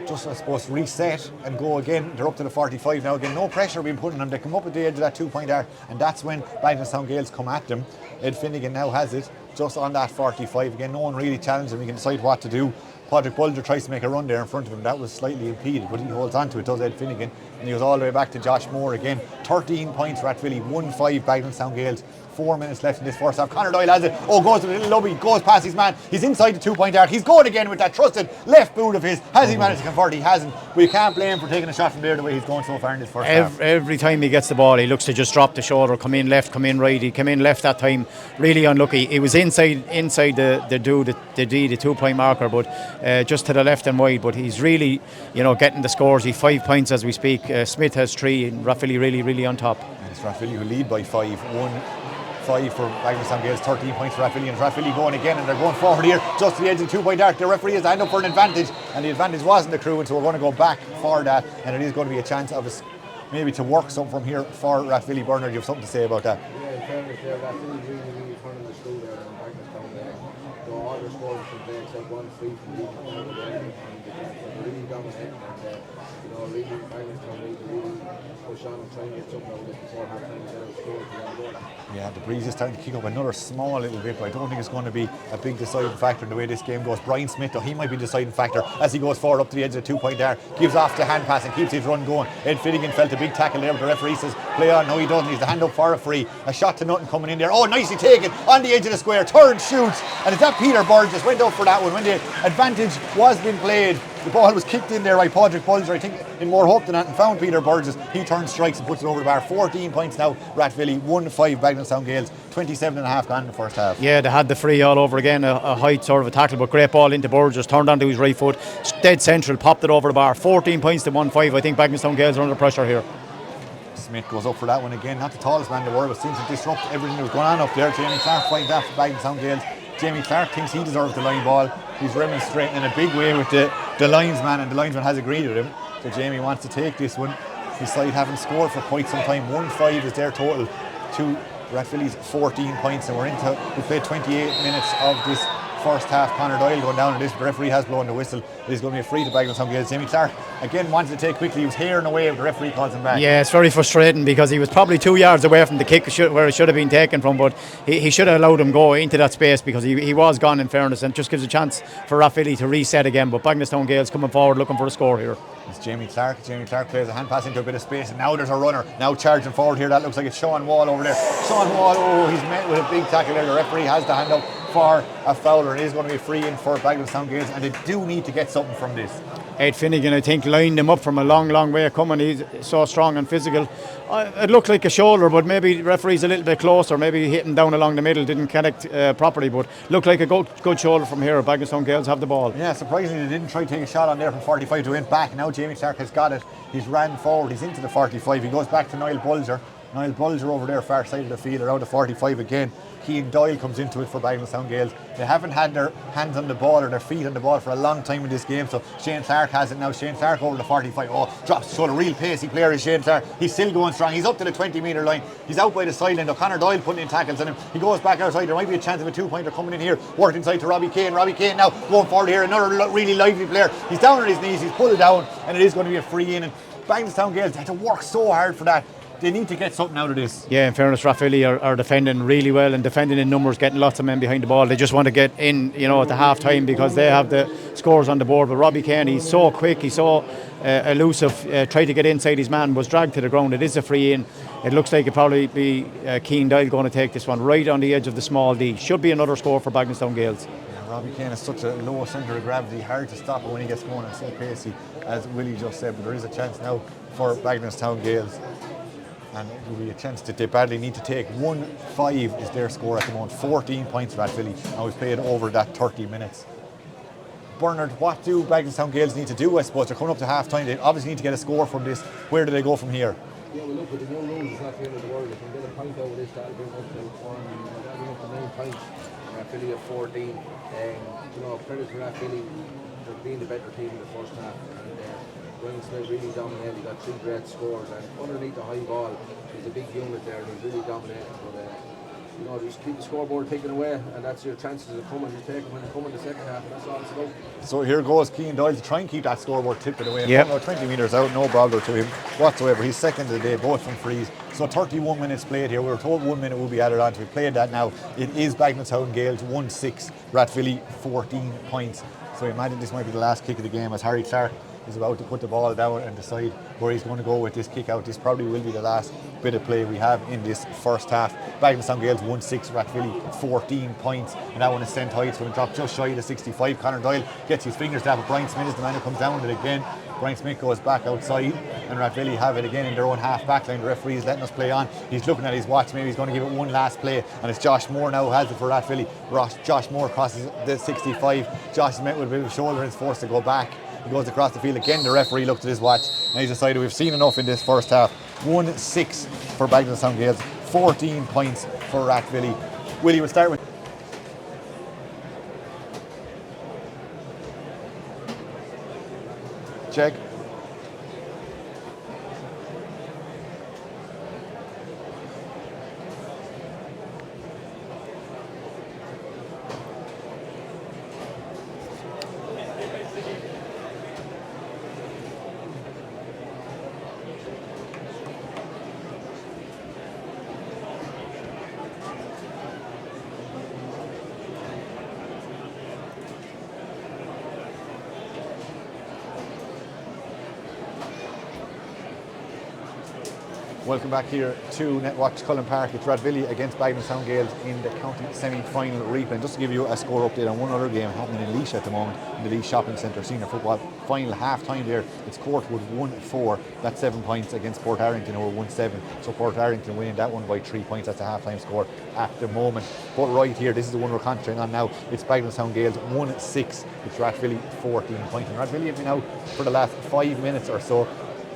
I suppose reset and go again. They're up to the 45 now again. No pressure being put on them. They come up at the edge of that 2 point arc, and that's when Bagenalstown Gaels come at them. Ed Finnegan now has it just on that 45 again. No one really challenged him. He can decide what to do. Patrick Bulger tries to make a run there in front of him. That was slightly impeded, but he holds on to it, does Ed Finnegan. And he goes all the way back to Josh Moore again. 13 points Rathvilly, 1-5 Bagenalstown Gaels. 4 minutes left in this first half. Conor Doyle has it. Oh, goes to the little lobby, goes past his man. He's inside the 2-point arc. He's going again with that trusted left boot of his. Has he managed to convert? He hasn't. We can't blame him for taking a shot from there the way he's going so far in this first half. Every time he gets the ball, he looks to just drop the shoulder, come in left, come in right. He came in left that time. Really unlucky. He was inside the 2-point marker, but just to the left and wide. But he's really, getting the scores. He's 5 points as we speak. Smith has 3, and Rathvilly really on top. And it's Rathvilly who lead by 5. 1-5 for Bagenalstown Gaels, 13 points for Rathvilly, and Rathvilly going again, and they're going forward here just to the edge of the 2-point arc. The referee has to hand up for an advantage, and the advantage wasn't accruing, so we're going to go back for that, and it is going to be a chance of us maybe to work something from here for Rathvilly. Bernard, you have something to say about that? Yeah, in fairness there, Rathvilly really turning the screw there, and Bagenalstown there. So all their scores from there, except 1 free from leading there, and they're really dominating, and really Bagenalstown need to really push on and try and get something out of this before half time instead of scoring to the goal. Yeah, the breeze is starting to kick up another small little bit, but I don't think it's going to be a big deciding factor in the way this game goes. Brian Smith, though, he might be the deciding factor as he goes forward up to the edge of the 2-point arc, gives off the hand pass and keeps his run going. Ed Finnegan felt a big tackle there, but the referee says play on. No, he doesn't. He's the hand up for a free. A shot to nothing coming in there. Oh, nicely taken on the edge of the square. Turn, shoots, and it's that Peter Burgess went up for that one when the advantage was being played. The ball was kicked in there by Patrick Bulger, I think, in more hope than that, and found Peter Burgess. He turns, strikes, and puts it over the bar. 14 points now, Rathvilly, 1-5 Bagenalstown Gaels. 27.5 gone in the first half. Yeah, they had the free all over again, a height sort of a tackle, but great ball into Burgess, turned onto his right foot, dead central, popped it over the bar. 14 points to 1-5. I think Bagenalstown Gaels are under pressure here. Smith goes up for that one again. Not the tallest man in the world, but seems to disrupt everything that was going on up there. Jamie Clark finds that for Bagenalstown Gaels. Jamie Clark thinks he deserves the line ball. He's remonstrating in a big way with the linesman, and the linesman has agreed with him. So Jamie wants to take this one. His side haven't scored for quite some time. 1-5 is their total to Rathvilly's 14 points, and we played 28 minutes of this first half. Conor Doyle going down, and this the referee has blown the whistle. It is going to be a free to Bagenalstown Gaels. Jamie Clark again wanted to take quickly. He was hearing away, but the referee calls him back. Yeah, it's very frustrating because he was probably 2 yards away from the kick where it should have been taken from, but he should have allowed him go into that space because he was gone, in fairness, and just gives a chance for Rathvilly to reset again. But Bagenalstown Gaels coming forward looking for a score here. It's Jamie Clark. Jamie Clark plays a hand pass into a bit of space, and now there's a runner now charging forward here. That looks like it's Sean Wall over there. Sean Wall, he's met with a big tackle there. The referee has the hand up for a foul, and it is going to be free in for Bagenalstown Gaels, and they do need to get something from this. Ed Finnegan, I think, lined him up from a long way coming. He's so strong and physical. It looked like a shoulder, but maybe the referee's a little bit closer. Maybe hit him down along the middle, didn't connect properly, but looked like a good shoulder from here. Bagenalstown Gaels have the ball. Yeah, surprisingly they didn't try to take a shot on there from 45 to win back. Now Jamie Clark has got it. He's ran forward. He's into the 45. He goes back to Niall Bulger. Niall Bulger over there, far side of the field, around the 45 again. Keane Doyle comes into it for Bagenalstown Gaels. They haven't had their hands on the ball or their feet on the ball for a long time in this game, so Shane Clark has it now. Shane Clark over the 45. Oh, drops the shoulder. Real pacey player is Shane Clark. He's still going strong. He's up to the 20-metre line. He's out by the sideline. Conor Doyle putting in tackles on him. He goes back outside. There might be a chance of a 2-pointer coming in here. Worked inside to Robbie Kane. Robbie Kane now going forward here. Another really lively player. He's down on his knees. He's pulled it down, and it is going to be a free in. And Bagenalstown Gaels, they had to work so hard for that. They need to get something out of this. Yeah, in fairness, Rathvilly are defending really well and defending in numbers, getting lots of men behind the ball. They just want to get in, at the half time because they have the scores on the board. But Robbie Kane, he's so quick, he's so elusive, tried to get inside his man, was dragged to the ground. It is a free in. It looks like it'll probably be Keane Doyle going to take this one right on the edge of the small D. Should be another score for Bagenalstown Gaels. Robbie Kane is such a low centre of gravity, hard to stop when he gets going and so pacey, as Willie just said. But there is a chance now for Bagenalstown Gaels. And it will be a chance that they badly need to take. 1-5 is their score at the moment. 14 points for Rathvilly. Now we've played over that 30 minutes. Bernard, what do Bagenalstown Gaels need to do? I suppose they're coming up to half time. They obviously need to get a score from this. Where do they go from here? Yeah, well, look, with the 1 rule, it's not the end of the world. If we get a point out of this, that'll bring up to 9 points. Rathvilly at 14. Credit to Rathvilly for being the better team in the first half. Brian Smith really dominated. He got 3 great scores, and underneath the high ball, he's a big unit there, and he's really dominated. But just keep the scoreboard taken away, and that's your chances of coming. You take them when they come in the second half, and that's all it's about. So here goes Keane Doyle to try and keep that scoreboard tipping away. Yep. 20 metres out, no bother to him whatsoever. He's second of the day, both from frees. So 31 minutes played here. We were told 1 minute will be added on, so we played that now. It is Bagenalstown Gaels 1-6, Rathvilly 14 points. So I imagine this might be the last kick of the game as Harry Clark is about to put the ball down and decide where he's going to go with this kick out. This probably will be the last bit of play we have in this first half. Bagenalstown Gaels 1-6, Rathvilly 14 points, and that one is sent high. It's going to drop just shy of the 65. Conor Doyle gets his fingers down, but Brian Smith is the man who comes down with it again. Brian Smith goes back outside, and Rathvilly have it again in their own half back line. The referee is letting us play on. He's looking at his watch, maybe he's going to give it one last play, and it's Josh Moore now who has it for Rathvilly. Josh Moore crosses the 65. Josh is met with a bit of a shoulder and is forced to go back. He goes across the field again. The referee looked at his watch and he decided we've seen enough in this first half. 1-6 for Bagenalstown Gaels, 14 points for Rathvilly. Willie, we'll start with check. Welcome back here to Netwatch Cullen Park. It's Rathvilly against Bagenalstown Gaels in the county semi-final replay. Just to give you a score update on one other game happening in Laois at the moment, in the Laois Shopping Centre Senior Football final half-time there. It's Courtwood 1-4. That's 7 points against Port Harrington, who are 1-7. So Port Harrington winning that one by 3 points. That's the half-time score at the moment. But right here, this is the one we're concentrating on now. It's Bagenalstown Gaels 1-6. It's Rathvilly 14 points. And Rathvilly have been out for the last 5 minutes or so.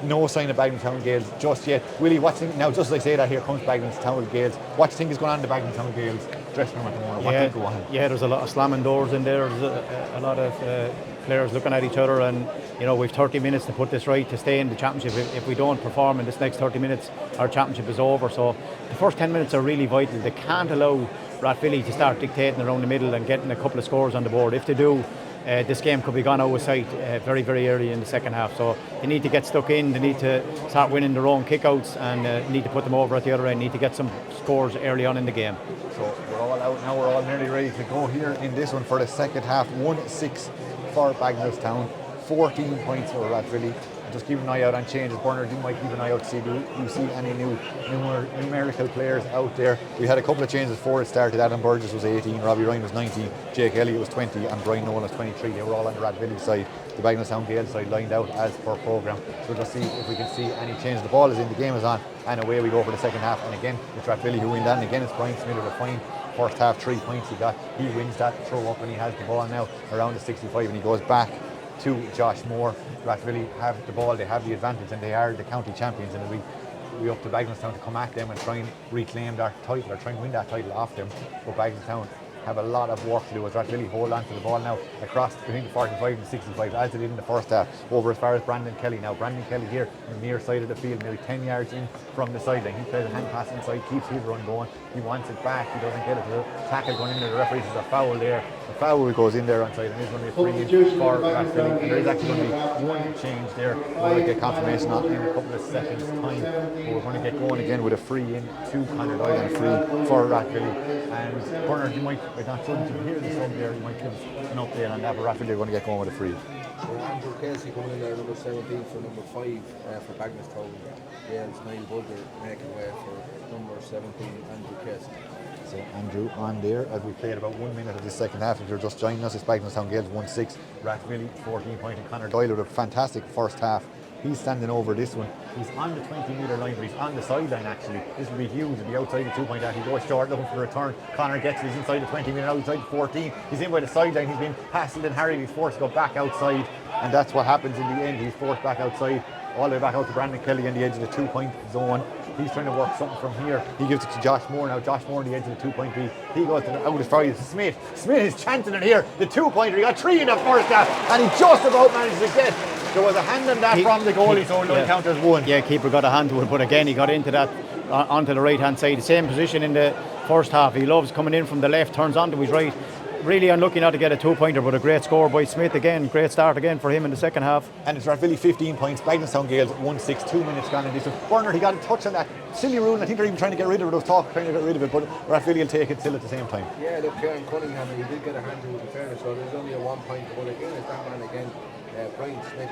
No sign of Bagenalstown Gaels just yet. Willie, what's now? Just as I say that, here comes Bagenalstown Gaels. What do you think is going on in the Bagenalstown Gaels dressing room at the moment? What do you go on? Yeah, there's a lot of slamming doors in there. There's a lot of players looking at each other, and we've 30 minutes to put this right to stay in the championship. If we don't perform in this next 30 minutes, our championship is over. So the first 10 minutes are really vital. They can't allow Rathvilly to start dictating around the middle and getting a couple of scores on the board. If they do, this game could be gone out of sight very, very early in the second half. So they need to get stuck in, they need to start winning their own kickouts, and need to put them over at the other end, need to get some scores early on in the game. So we're all out now, we're all nearly ready to go here in this one for the second half. 1-6 for Bagenalstown, 14 points for Rathvilly. Just keep an eye out on changes. Bernard, you might keep an eye out to see, do you see any numerical players out there? We had a couple of changes before it started. Adam Burgess was 18, Robbie Ryan was 19, Jake Elliott was 20, and Brian Nolan was 23. They were all on the Rathvilly side. The Bagenalstown Gaels side lined out as per programme. So we'll just see if we can see any changes. The ball is in, the game is on, and away we go for the second half. And again, it's Rathvilly who win that. And again, it's Brian Smith with a fine first half, 3 points he got. He wins that throw up, and he has the ball now around the 65, and he goes back to Josh Moore. Rathvilly have the ball, they have the advantage, and they are the county champions, and we up to Bagenalstown to come at them and try and reclaim their title, or try and win that title off them. But Bagenalstown have a lot of work to do as Rathvilly hold on to the ball now across between the 45 and 65, as they did in the first half, over as far as Brandon Kelly. Now Brandon Kelly here on the near side of the field, nearly 10 yards in from the sideline. He plays a hand pass inside, keeps his run going, he wants it back, he doesn't get it. The tackle going in there, the referee says a foul there. The foul goes in there onside, and it's going to be a free for Rathvilly, and there is actually going to be one change there. We're going to get confirmation on in a couple of seconds time, but we're going to get going again with a free in to Conor Doyle and a free for Rathvilly. And Bernard, you might, I'm not sure if you hear the song there, you might give us an update on that, but Rathvilly are going to get going with a free. So Andrew Casey coming in there, number 17 for number 5 for Bagenalstown. Gaels, Niall Bulger making way for number 17, Andrew Casey. So Andrew on there as we played about 1 minute of the second half. If you're just joining us, it's Bagenalstown Gaels 1-6, Rathvilly 14 points, and Conor Doyle with a fantastic first half. He's standing over this one. He's on the 20-metre line, but he's on the sideline actually. This will be huge. He'll be outside the 2-point line. He goes short looking for the return. Conor gets it. He's inside the 20-metre, outside the 14. He's in by the sideline. He's been hassled and harried. He's forced to go back outside. And that's what happens in the end. He's forced back outside, all the way back out to Brandon Kelly on the edge of the 2-point zone. He's trying to work something from here. He gives it to Josh Moore now. Josh Moore on the edge of the 2-point B. He goes to the out as far as Smith. Smith is chanting it here. The 2-pointer. He got 3 in the first half, and he just about managed to get. There was a hand on that from the goalie, so no counters 1. Yeah, keeper got a hand to it, but again he got into that onto the right hand side. The same position in the first half. He loves coming in from the left, turns onto his right. really unlucky not to get a 2-pointer, but a great score by Smith again. Great start again for him in the second half. And it's Rathvilly 15 points, Bagenalstown Gaels 1-6, 2 minutes gone in this one. Bernard, he got a touch on that silly rule, and I think they're even trying to get rid of it. There was talk trying to get rid of it, but Rathvilly will take it still at the same time. Yeah, look, Kieran Cunningham, he did get a hand in fairness, so there's only a 1 point, but again, it's that man again, Brian Smith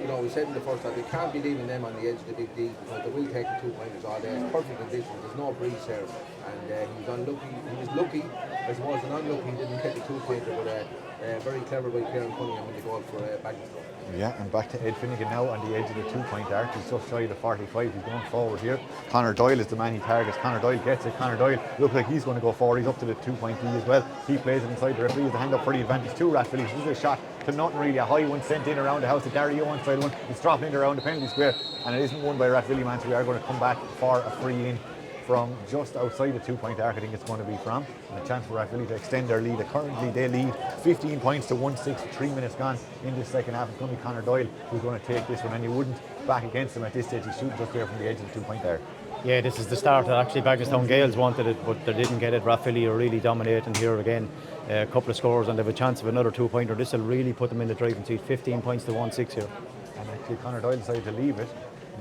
you know, we said in the first half, they can't be leaving them on the edge of the big D, because they will take the 2 pointers all day. It's perfect conditions, there's no breeze there, and he was unlucky. He was lucky, I suppose, and unlucky he didn't get the 2-pointer, but very clever by Kieran Cunningham in the goal for Bagenalstown. Yeah, and back to Ed Finnegan now on the edge of the 2-point arc. He's just shy of the 45. He's going forward here. Conor Doyle is the man he targets. Conor Doyle gets it. Conor Doyle looks like he's going to go forward. He's up to the 2-point D as well. He plays it inside. The referee has the hand up for the advantage to Rathvilly. This is a shot to nothing really. A high one sent in around the house. The Gary Owen side one. It's dropping in around the penalty square, and it isn't won by Rathvilly, man. So we are going to come back for a free in from just outside the 2-point arc. I think it's going to be from, and a chance for Rathvilly to extend their lead. Currently they lead 15 points to 1-6, 3 minutes gone in the second half. It's going to be Conor Doyle who's going to take this one, and you wouldn't back against him at this stage. He's shooting just there from the edge of the 2-point arc. Yeah, this is the start that actually Bagenalstown Gaels wanted it, but they didn't get it. Rathvilly are really dominating here again. A couple of scores, and they have a chance of another 2-pointer. This will really put them in the driving seat. 15 points to 1-6 here. And actually Conor Doyle decided to leave it.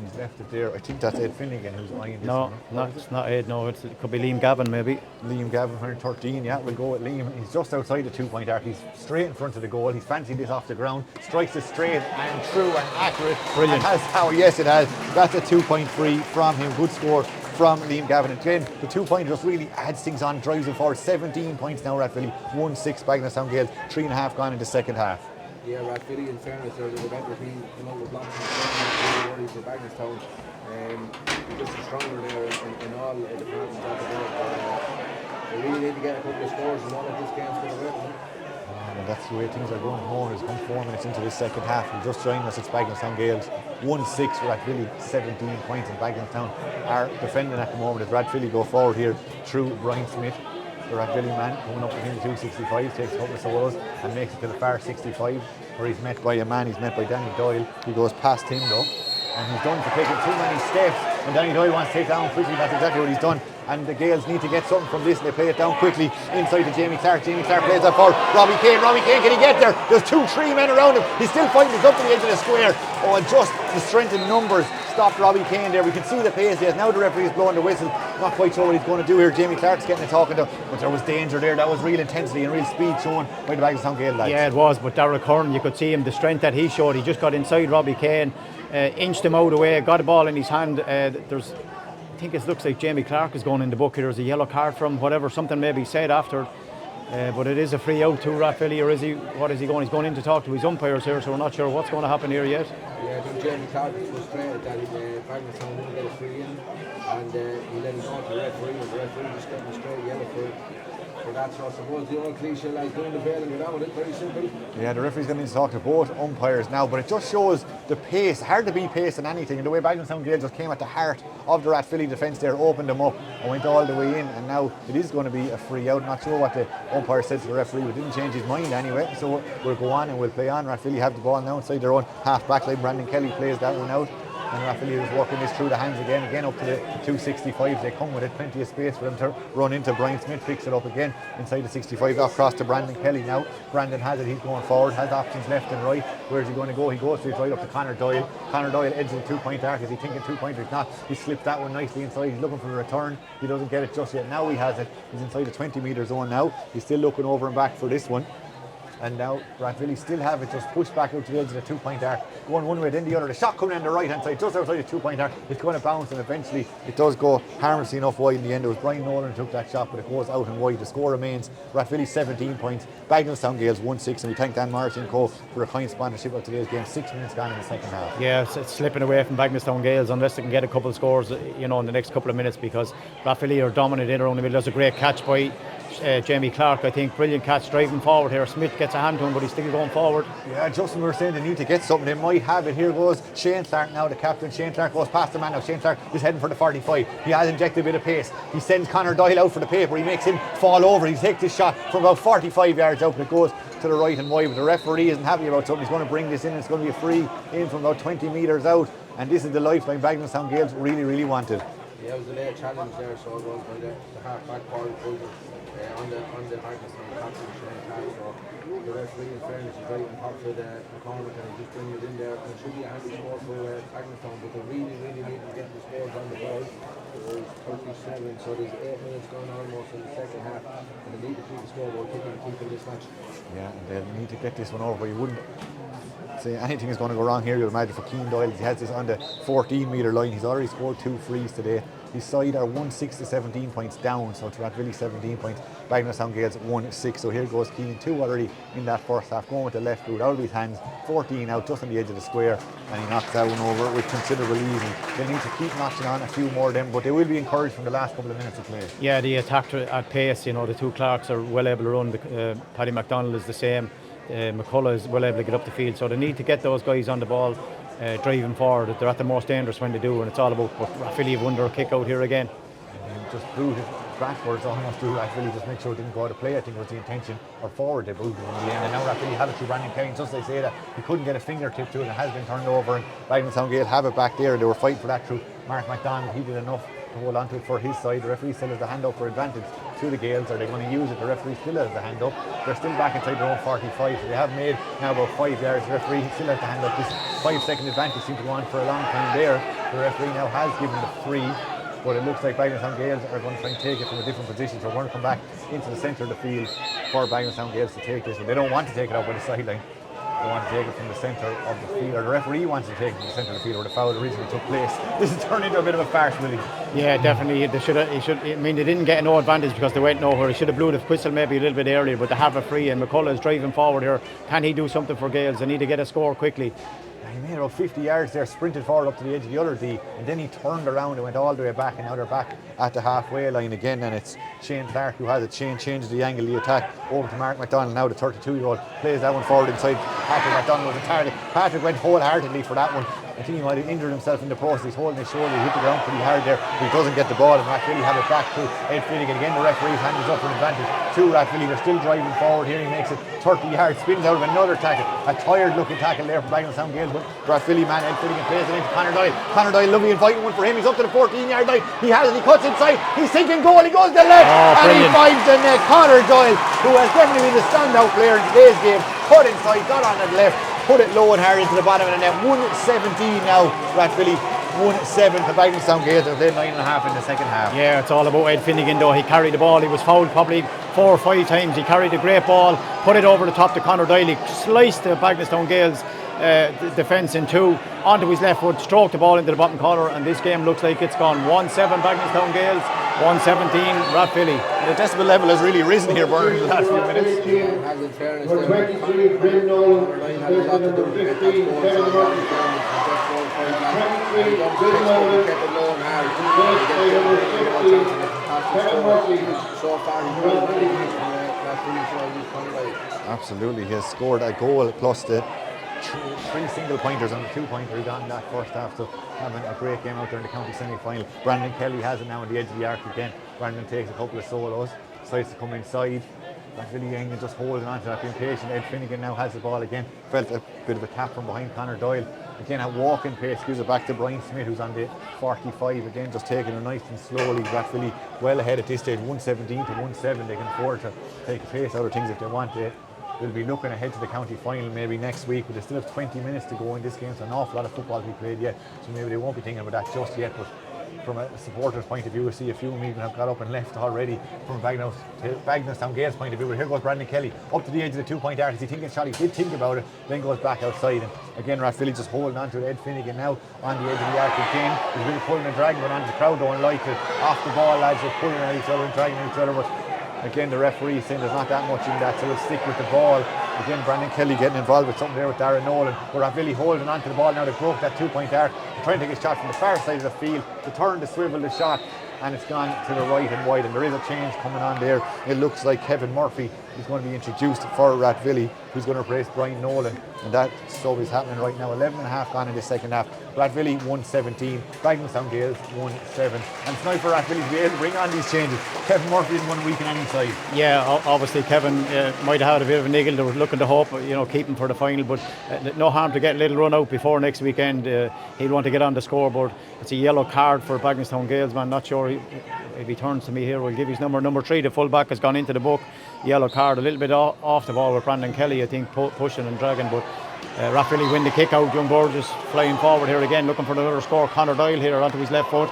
He's left it there. I think that's Ed Finnegan who's eyeing this. No, it's not Ed. No, it could be Liam Gavin maybe. Liam Gavin, 113. Yeah, we'll go with Liam. He's just outside the 2-point arc. He's straight in front of the goal. He's fancied this off the ground. Strikes it straight and true and accurate. Brilliant. Yes, it has. That's a 2-point free from him. Good score from Liam Gavin. Again, the 2-point just really adds things on, drives it forward. 17 points now, Rathvilly. 1-6, Bagenalstown Gaels. 3.5 gone in the second half. Yeah, Rathvilly, in fairness, they're the better team. You know, with lots of worries for Bagenalstown. Just stronger there in all the departments of the board. They really need to get a couple of scores and know that this game's going to win. And that's the way things are going home. It's come 4 minutes into this second half. We're just joining us, it's Bagenalstown Gaels 1-6, Rathvilly 17 points, and Bagenalstown are defending at the moment as Rathvilly go forward here through Brian Smith. The Rathvilly man coming up between the 265, takes a couple of solos and makes it to the far 65, where he's met by a man. He's met by Danny Doyle. He goes past him though, and he's done for taking too many steps, and Danny Doyle wants to take down quickly. That's exactly what he's done, and the Gaels need to get something from this, and they play it down quickly inside to Jamie Clark. Jamie Clark plays that for Robbie Kane. Can he get there? There's 2-3 men around him. He's still fighting. He's up to the edge of the square. Oh, and just the strength in numbers stopped Robbie Kane there. We can see the pace he has. Now the referee is blowing the whistle. Not quite sure what he's going to do here. Jamie Clark's getting a talking to, but there was danger there. That was real intensity and real speed shown by the Bagenalstown Gael lads. Yeah, it was, but Derek Hearn, you could see him, the strength that he showed. He just got inside Robbie Kane, inched him out of the way, got a ball in his hand. I think it looks like Jamie Clark is going in the book here. There's a yellow card from whatever, something maybe said after. But it is a free out to Rathvilly, or is he? What is he going? He's going in to talk to his umpires here, so we're not sure what's going to happen here yet. Yeah, I think Jamie Clark was frustrated that Bagenalstown didn't get a free in, and he let him go to the referee, and the referee just got him straight yellow for that. So I suppose the old cliche, like doing the bail and go down with it, very simple. Yeah, the referee's going to talk to both umpires now, but it just shows the pace. Hard to beat pace in anything, and the way Bagenalstown Gael just came at the heart of the Rathvilly defence there, opened them up and went all the way in, and now it is going to be a free out. Not sure what the umpire said to the referee, but didn't change his mind anyway, so we'll go on and we'll play on. Rathvilly have the ball now inside their own half back line. Brandon Kelly plays that one out, and Rathvilly is working this through the hands again up to the 265. They come with it, plenty of space for them to run into. Brian Smith picks it up again inside the 65, across to Brandon Kelly now. Brandon has it, he's going forward, has options left and right. Where's he going to go? He goes right up to Conor Doyle. Conor Doyle edges the 2-point arc. Is he thinking 2-pointer? He's not. He slipped that one nicely inside. He's looking for the return. He doesn't get it just yet. Now he has it. He's inside the 20-metre zone now. He's still looking over and back for this one. And now Rathvilly still have it, just pushed back out to the edge of the 2-point arc, going one way then the other. The shot coming on the right hand side, just outside the 2-point arc. It's going to bounce, and eventually it does go harmlessly enough wide in the end. It was Brian Nolan who took that shot, but it goes out and wide. The score remains Rathvilly 17 points, Bagenalstown Gaels 1-6, and we thank Dan Morrissey & Co for a kind sponsorship of today's game. 6 minutes gone in the second half. Yeah, it's slipping away from Bagenalstown Gaels unless they can get a couple of scores, in the next couple of minutes, because Rathvilly are dominant in around the middle. There's a great catch by Jamie Clark, I think. Brilliant catch, driving forward here. Smith gets a hand to him, but he's still going forward. Yeah, Justin, we were saying they need to get something. They might have it. Here goes Shane Clark now, the captain. Shane Clark goes past the man now. Shane Clark is heading for the 45. He has injected a bit of pace. He sends Conor Doyle out for the paper. He makes him fall over. He takes his shot from about 45 yards out, and it goes to the right and wide. But the referee isn't happy about something. He's going to bring this in. It's going to be a free in from about 20 metres out. And this is the lifeline Bagenalstown Gaels really, really wanted. Yeah, it was a late challenge there, so it was by the half-back forward. on the Bagenalstown top of the Shane Pass. So the referee, in fairness, is right on top of the corner and just bringing it in there. And it should be a handy score for Bagenalstown, but they really need to get the scores on the board. There's 37, so there's 8 minutes gone almost in the second half, and they need to keep the scoreboard ticking and keeping this match. Yeah, and they need to get this one over. You wouldn't say anything is going to go wrong here, you'll imagine, for Keane Doyle. He has this on the 14-metre line. He's already scored 2 frees today. His side are 1-6 to 17 points down, so it's Rathvilly 17 points. Bagenalstown Gaels 1-6. So here goes Keane, 2 already in that first half, going with the left boot out of his hands, 14 out just on the edge of the square, and he knocks that one over with considerable ease. They need to keep notching on a few more of them, but they will be encouraged from the last couple of minutes of play. Yeah, the attack at pace, the two Clarks are well able to run. Paddy McDonald is the same. McCullough is well able to get up the field, so they need to get those guys on the ball, driving forward. They're at the most dangerous when they do, and it's all about Rathvilly have won their kick out here again. And just booted backwards almost to Rathvilly, just make sure it didn't go out of play, I think was the intention, or forward they booted in the end. And now Rathvilly have it through Brandon Kelly, just as they say that he couldn't get a fingertip to it, it has been turned over, and Bagenalstown Gael have it back there, and they were fighting for that through Mark McDonald. He did enough to hold on to it for his side. The referee still has the hand up for advantage to the Gaels. Are they going to use it? The referee still has the hand up. They're still back inside their own 45, so they have made now about 5 yards. The referee still has the hand up. This 5-second advantage seems to go on for a long time there. The referee now has given the free, but it looks like Bagenalstown Gaels are going to try and take it from a different position, so we're going to come back into the centre of the field for Bagenalstown Gaels to take this, but they don't want to take it out by the sideline. They want to take it from the centre of the field, or the referee wants to take it from the centre of the field where the foul originally took place. This has turned into a bit of a farce, really. Yeah, definitely. They didn't get no advantage because they went nowhere. They should have blew the whistle maybe a little bit earlier, but they have a free, and McCullough is driving forward here. Can he do something for Gaels? They need to get a score quickly. He made about 50 yards there, sprinted forward up to the edge of the other D, and then he turned around and went all the way back, and now they're back at the halfway line again, and it's Shane Clark who has it. Shane changes the angle of the attack over to Mark McDonald. Now the 32-year-old plays that one forward inside. Patrick McDonald was a target. Patrick went wholeheartedly for that one. I think he might have injured himself in the process. He's holding his shoulder, he hit the ground pretty hard there, but he doesn't get the ball, and Rathvilly have it back to Ed Finnegan. Again, the referee's hand is up for an advantage to Rathvilly. They're still driving forward here. He makes it 30 yards, spins out of another tackle. A tired looking tackle there from Bagenalstown Gaels, but Rathvilly man Ed Finnegan plays it into Conor Doyle. Conor Doyle, lovely inviting one for him. He's up to the 14-yard line. He has it, he cuts inside, he's thinking goal, he goes to the left, and he finds the net. Conor Doyle, who has definitely been the standout player in today's game, cut inside, got on the left, put it low and hard into the bottom of the net. 1-17 now, Rathvilly 1-7 to Bagenalstown Gaels. They're 9.5 in the second half. Yeah, it's all about Ed Finnegan though. He carried the ball, he was fouled probably 4 or 5 times. He carried a great ball, put it over the top to Conor Doyle. He sliced the Bagenalstown Gaels defence in two, onto his left foot, stroked the ball into the bottom corner, and this game looks like it's gone 1-7 Bagenalstown Gaels, 1-17 Rathvilly. The decibel level has really risen here, Bernard, in the last few minutes. Has in fairness, Conor Doyle had a lot to do to get that score. Kept it low and hard. So far, he's really absolutely, he has scored a goal plus the 3 single pointers and the 2-pointer he got in that first half, so having a great game out there in the county semi-final. Brandon Kelly has it now on the edge of the arc again. Brandon takes a couple of solos, decides to come inside. Rathvilly Young just holding on to that, being patient. Ed Finnegan now has the ball again. Felt a bit of a tap from behind Conor Doyle. Again at walking pace, gives it back to Brian Smith, who's on the 45. Again, just taking it nice and slowly. Rathvilly well ahead at this stage, 117 to 1-7. They can afford to take a pace out of things if they want to. They'll be looking ahead to the county final maybe next week, but they still have 20 minutes to go in this game, so an awful lot of football to be played yet, so maybe they won't be thinking about that just yet. But from a supporter's point of view, we see a few of them even have got up and left already. From Bagenalstown Gaels' point of view, but here goes Brandon Kelly up to the edge of the 2-point arc. He thinking shot, he did think about it, then goes back outside, and again Rathvilly just holding on to it. Ed Finnegan now on the edge of the arc again. There's a bit of pulling and dragging going on. The crowd don't like it. Off the ball, lads are pulling at each other and dragging each other, but again the referee saying there's not that much in that, so we'll stick with the ball. Again, Brandon Kelly getting involved with something there with Darren Nolan. But Rathvilly holding on to the ball now. They broke that 2-point arc. They're trying to take a shot from the far side of the field. To turn, to swivel the shot, and it's gone to the right and wide. And there is a change coming on there. It looks like Kevin Murphy is going to be introduced for Rathvilly, who's going to replace Brian Nolan. And that stuff is happening right now. 11.5 gone in the second half. Rathvilly 1-17. Bagenalstown Gaels 1-7. And it's now for Rathvilly to be able to bring on these changes. Kevin Murphy isn't going to weaken any side. Yeah, obviously Kevin might have had a bit of a niggle. They were looking to hope, keep him for the final, but no harm to get a little run out before next weekend. He'll want to get on the scoreboard. It's a yellow card for Bagenalstown Gaels, man. Not sure if he turns to me here, we'll give his number 3. The full back has gone into the book. Yellow card, a little bit off the ball with Brandon Kelly, I think, pushing and dragging. But Rathvilly win the kick out. Young Burgess flying forward here again, looking for another score. Conor Doyle here onto his left foot.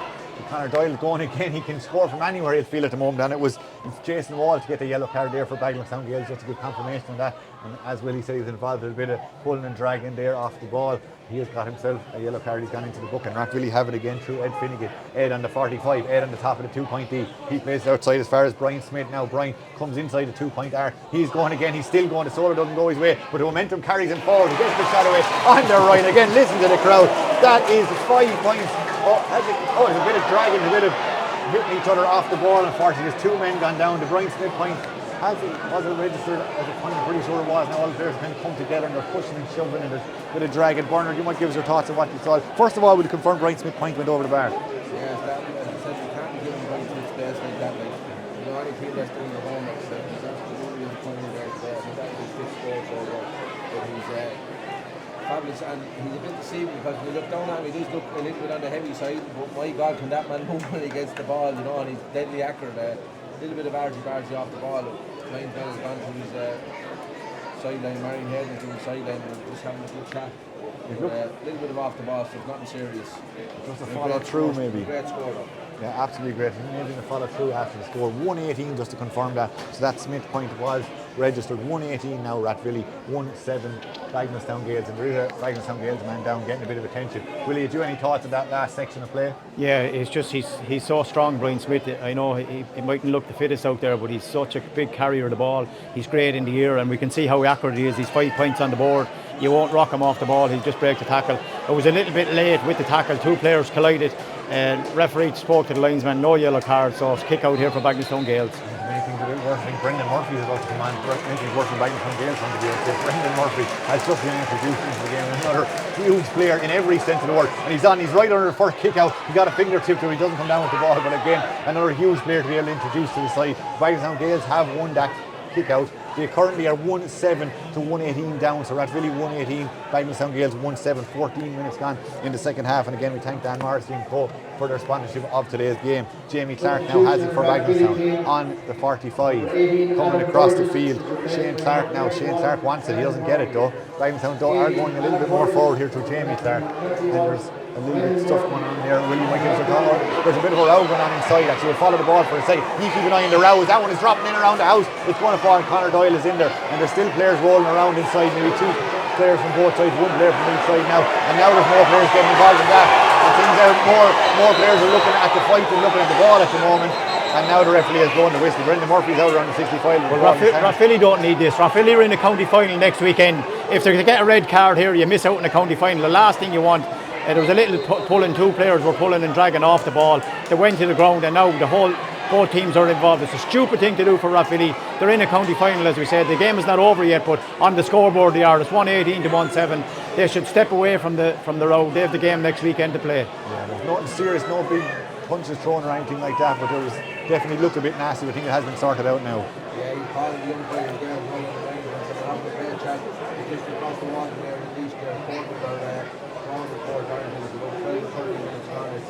Conor Doyle going again. He can score from anywhere he'll feel at the moment, and it was Jason Wall to get the yellow card there for Bagenalstown Gaels, just to give confirmation on that. And as Willie said, he was involved in a bit of pulling and dragging there off the ball. He has got himself a yellow card. He's gone into the book, and Rathvilly have it again through Ed Finnegan. Ed on the 45, Ed on the top of the 2-point D. He plays it outside as far as Brian Smith. Now Brian comes inside the 2-point arc. He's going again. He's still going. The solo doesn't go his way, but the momentum carries him forward. He gets the shot away on the right again. Listen to the crowd. That is 5 points. There's a bit of dragging, a bit of hitting each other off the ball. Unfortunately, there's 2 men gone down. The Brian Smith point wasn't registered as a point. I'm pretty sure it was. Now all the players kind of come together and they're pushing and shoving and there's a bit of dragging. Bernard, you might give us your thoughts on what you saw. First of all, we'll confirm Brian Smith point went over the bar. Yes, that, as I said, you can't give him Brian Smith space like that. Like, you know, any team that's doing the homework, so he's absolutely in the corner right there. I think that was his 5th score so well. But he's fabulous, and he's a bit deceiving because when you look down at him, he does look a little bit on the heavy side, but my God, can that man move when he gets the ball, you know, and he's deadly accurate. A little bit of argy-bargy off the ball. Linesman has gone to his sideline, Marion Head is to his sideline and just having a good chat. A little bit of off the ball, so it's nothing serious. Just a follow through, maybe. Great score though. Yeah, absolutely great. Maybe a follow through after the score. 118 just to confirm that. So that Smith point was registered. 118 now, Rathvilly. 1-7 Bagenalstown Gaels. And there is a Bagenalstown Gaels man down getting a bit of attention. Willie, do you have any thoughts of that last section of play? Yeah, it's just he's so strong, Brian Smith. I know he mightn't look the fittest out there, but he's such a big carrier of the ball. He's great in the air, and we can see how accurate he is. He's 5 points on the board. You won't rock him off the ball. He'll just break the tackle. It was a little bit late with the tackle. 2 players collided. Referee spoke to the linesman, no yellow card, so it's kick out here for Bagenalstown Gaels. Many things a bit worse. I think Brendan Murphy is about to come on. Anything worse than Bagenalstown Gaels from the game. Brendan Murphy has just been introduced into the game. Another huge player in every sense of the word. And he's right under the first kick out. He got a fingertip to him. He doesn't come down with the ball. But again, another huge player to be able to introduce to the side. Bagenalstown Gaels have won that kick out. They currently are 1-7 to 118 down. So Rathvilly 118, Bagenalstown Gaels 1-7, 14 minutes gone in the second half. And again, we thank Dan Morrissey and Co for their sponsorship of today's game. Jamie Clark now has it for Bagenalstown on the 45, coming across the field. Shane Clark now. Shane Clark wants it. He doesn't get it though. Bagenalstown are going a little bit more forward here to Jamie Clark. And there's a little bit of stuff going on there. Willie might give us a call. There's a bit of a row going on inside. Actually, we'll follow the ball for a second. You keep an eye on the rows. That one is dropping in around the house. It's going to fall, and Conor Doyle is in there. And there's still players rolling around inside. Maybe 2 players from both sides, 1 player from each side now. And now there's more players getting involved in that. And things are more players are looking at the fight and looking at the ball at the moment. And now the referee has blown the whistle. Brendan Murphy's out around the 65. Well, Rathvilly don't need this. Rathvilly are in the county final next weekend. If they get a red card here, you miss out in the county final. The last thing you want. There was a little pulling. 2 players were pulling and dragging off the ball. They went to the ground, and now both teams are involved. It's a stupid thing to do for Rathvilly. They're in a county final, as we said. The game is not over yet, but on the scoreboard they are. It's 118 to 1-7. They should step away from the road. They have the game next weekend to play. Yeah, there's nothing serious, no big punches thrown or anything like that, but there was definitely looked a bit nasty. I think it has been sorted out now. Yeah, you call the young players there and having a great chat. They just across the water there, at least quarters are on the court. It's about 12-13 minutes gone. It's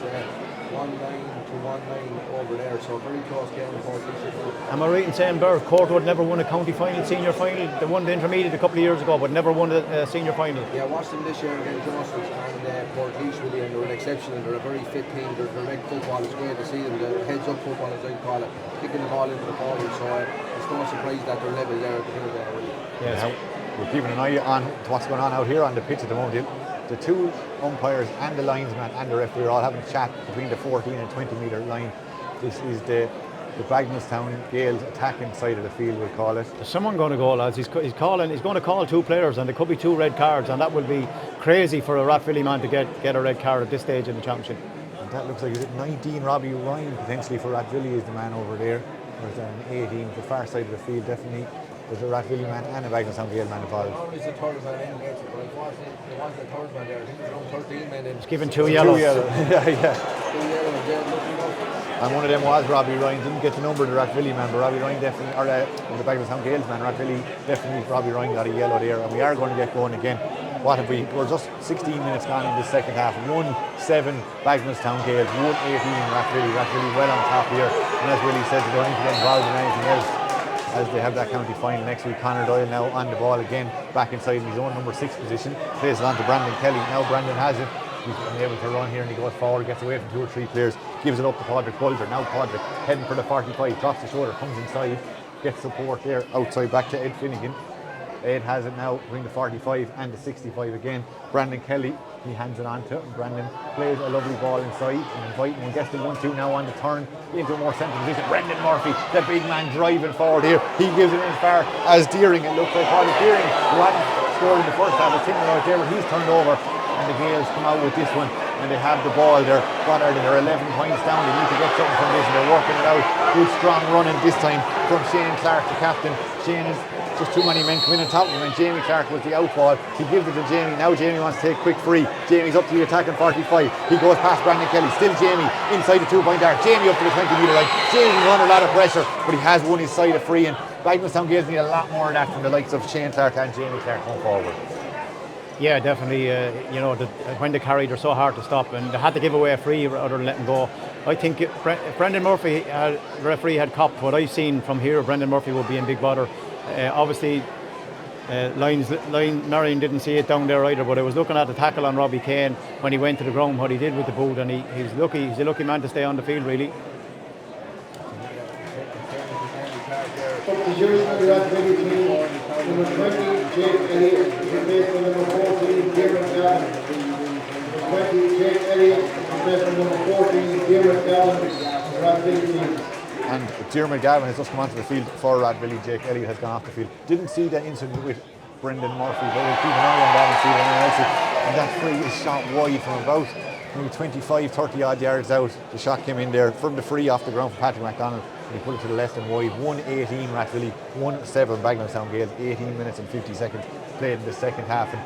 1-9 to 1-9 over there, so very close game before this. Am I right in saying Courtwood never won a county final, senior final? They won the intermediate a couple of years ago, but never won a senior final. Yeah, I watched them this year against Johnson and Portlaoise really, and they're an exceptional. They're a very fit team. They're direct football. It's great to see them. The heads-up football, as I call it, kicking the ball into the ball. So it's no surprise that they're level there at the minute there. Really. Yeah, we're keeping an eye on what's going on out here on the pitch at the moment. The 2 umpires and the linesman and the referee are all having a chat between the 14 and 20 metre line. This is the Bagenalstown Gaels attacking side of the field, we'll call it. There's someone going to go, lads. He's going to call 2 players, and there could be 2 red cards, and that will be crazy for a Rathvilly man to get a red card at this stage in the championship. And that looks like, is it 19 Robbie Ryan potentially for Rathvilly is the man over there. There's an 18 the far side of the field, definitely. There's a Rathvilly man and a Bagenalstown Gael man involved. Always the third man in against it, but unfortunately there wasn't a third man there. I think there's around 13 men in. It's given 2 yellows. 2 yellows. Yeah. 2 yellows, yeah. And one of them was Robbie Ryan. Didn't get the number of the Rathvilly man, but Robbie Ryan definitely, or the Bagenalstown Gaels man, Rathvilly definitely, Robbie Ryan got a yellow there. And we are going to get going again. What have we? We're just 16 minutes gone in the second half. 1-7 Bagenalstown Gaels, 1-18 Rathvilly. Rathvilly well on top here. And as Willie said, they don't need to get involved in anything else, as they have that county final next week. Conor Doyle now on the ball again, back inside in his own number 6 position. Plays it on to Brandon Kelly. Now Brandon has it. He's been able to run here and he goes forward, gets away from 2 or 3 players, gives it up to Padraig Bulger. Now Padraig heading for the 45, drops the shoulder, comes inside, gets support there outside back to Ed Finnegan. Ed has it now between the 45 and the 65 again. Brandon Kelly, he hands it on to him. Brandon plays a lovely ball inside and inviting and gets the 1-2 now on the turn into a more central position. Brendan Murphy, the big man driving forward here. He gives it in as far as Deering. It looks like Padraig Deering, who hadn't scored in the first half, was thinking out there, but he's turned over. And the Gaels come out with this one and they have the ball. They're 11 points down. They need to get something from this and they're working it out. Good strong running this time from Shane Clark, the captain. Shane is just too many men coming on top of him and Jamie Clark was the out ball. He gives it to Jamie. Now Jamie wants to take quick free. Jamie's up to the attacking 45. He goes past Brandon Kelly. Still Jamie inside the 2-point arc. Jamie up to the 20-metre line. Jamie's under a lot of pressure, but he has won his side of free, and Bagenalstown Gaels need a lot more of that from the likes of Shane Clark and Jamie Clark going forward. Yeah, definitely. When they carry, they're so hard to stop, and they had to give away a free rather than letting go. I think if Brendan Murphy, referee, had copped what I've seen from here, Brendan Murphy will be in big bother. Obviously, Marion didn't see it down there either, but I was looking at the tackle on Robbie Kane when he went to the ground, what he did with the boot, and he's lucky. He's a lucky man to stay on the field, really. Number 20, Jake Elliott, replaced by number 14, Dermot Gavin. Number 20, Jake Elliott, replaced by number 14, Dermot Gavin, Rathvilly team. And Dermot Gavin has just come onto the field for Rathvilly. Jake Elliott has gone off the field. Didn't see that incident with Brendan Murphy, but we'll keep an eye on that and see anyone else. And that free is shot wide from about maybe 25, 30 odd yards out. The shot came in there from the free off the ground from Patrick MacDonald. He put it to the left and wide. 1-18 Rathvilly, 1-7 Bagenalstown Gaels. 18 minutes and 50 seconds played in the second half. And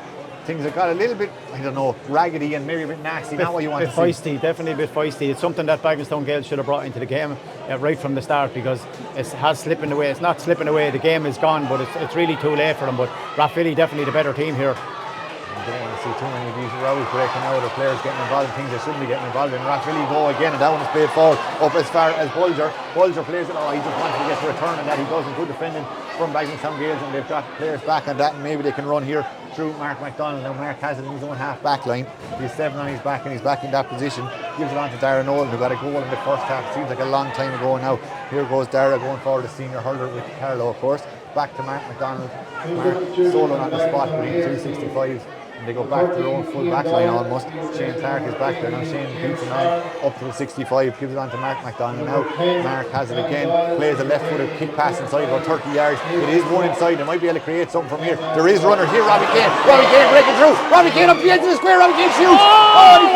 things have got a little bit, I don't know, raggedy and maybe a bit nasty. Not what you want to see. Feisty, definitely a bit feisty. It's something that Bagenalstown Gaels should have brought into the game right from the start, because it has slipping away. It's not slipping away. The game is gone, but it's really too late for them. But Rathvilly definitely the better team here. I don't want to see too many of these rows breaking out or players getting involved in things they shouldn't be getting involved in. Rathvilly go again, and that one is played forward up as far as Bulger. Bulger plays it. He just wants to get the return on that. He doesn't. Good defending from Bagenalstown Gaels, and they've got players back on that, and maybe they can run here through Mark MacDonald. Now Mark has it in his own half back line. He's 7 on his back, and he's back in that position. Gives it on to Dara Nolan, who got a goal in the first half. Seems like a long time ago now. Here goes Dara going forward, the senior hurler with Carlo, of course. Back to Mark MacDonald. Mark solo on the spot with 265. And they go back to their own full back line almost. Shane Clark is back there now. Shane keeps it on up to the 65, gives it on to Mark MacDonald. Now Mark has it again, plays a left-footed kick pass inside about 30 yards. It is one inside. They might be able to create something from here. There is runners here. Robbie Kane breaking through. Robbie Kane up the edge of the square. Robbie Kane shoots.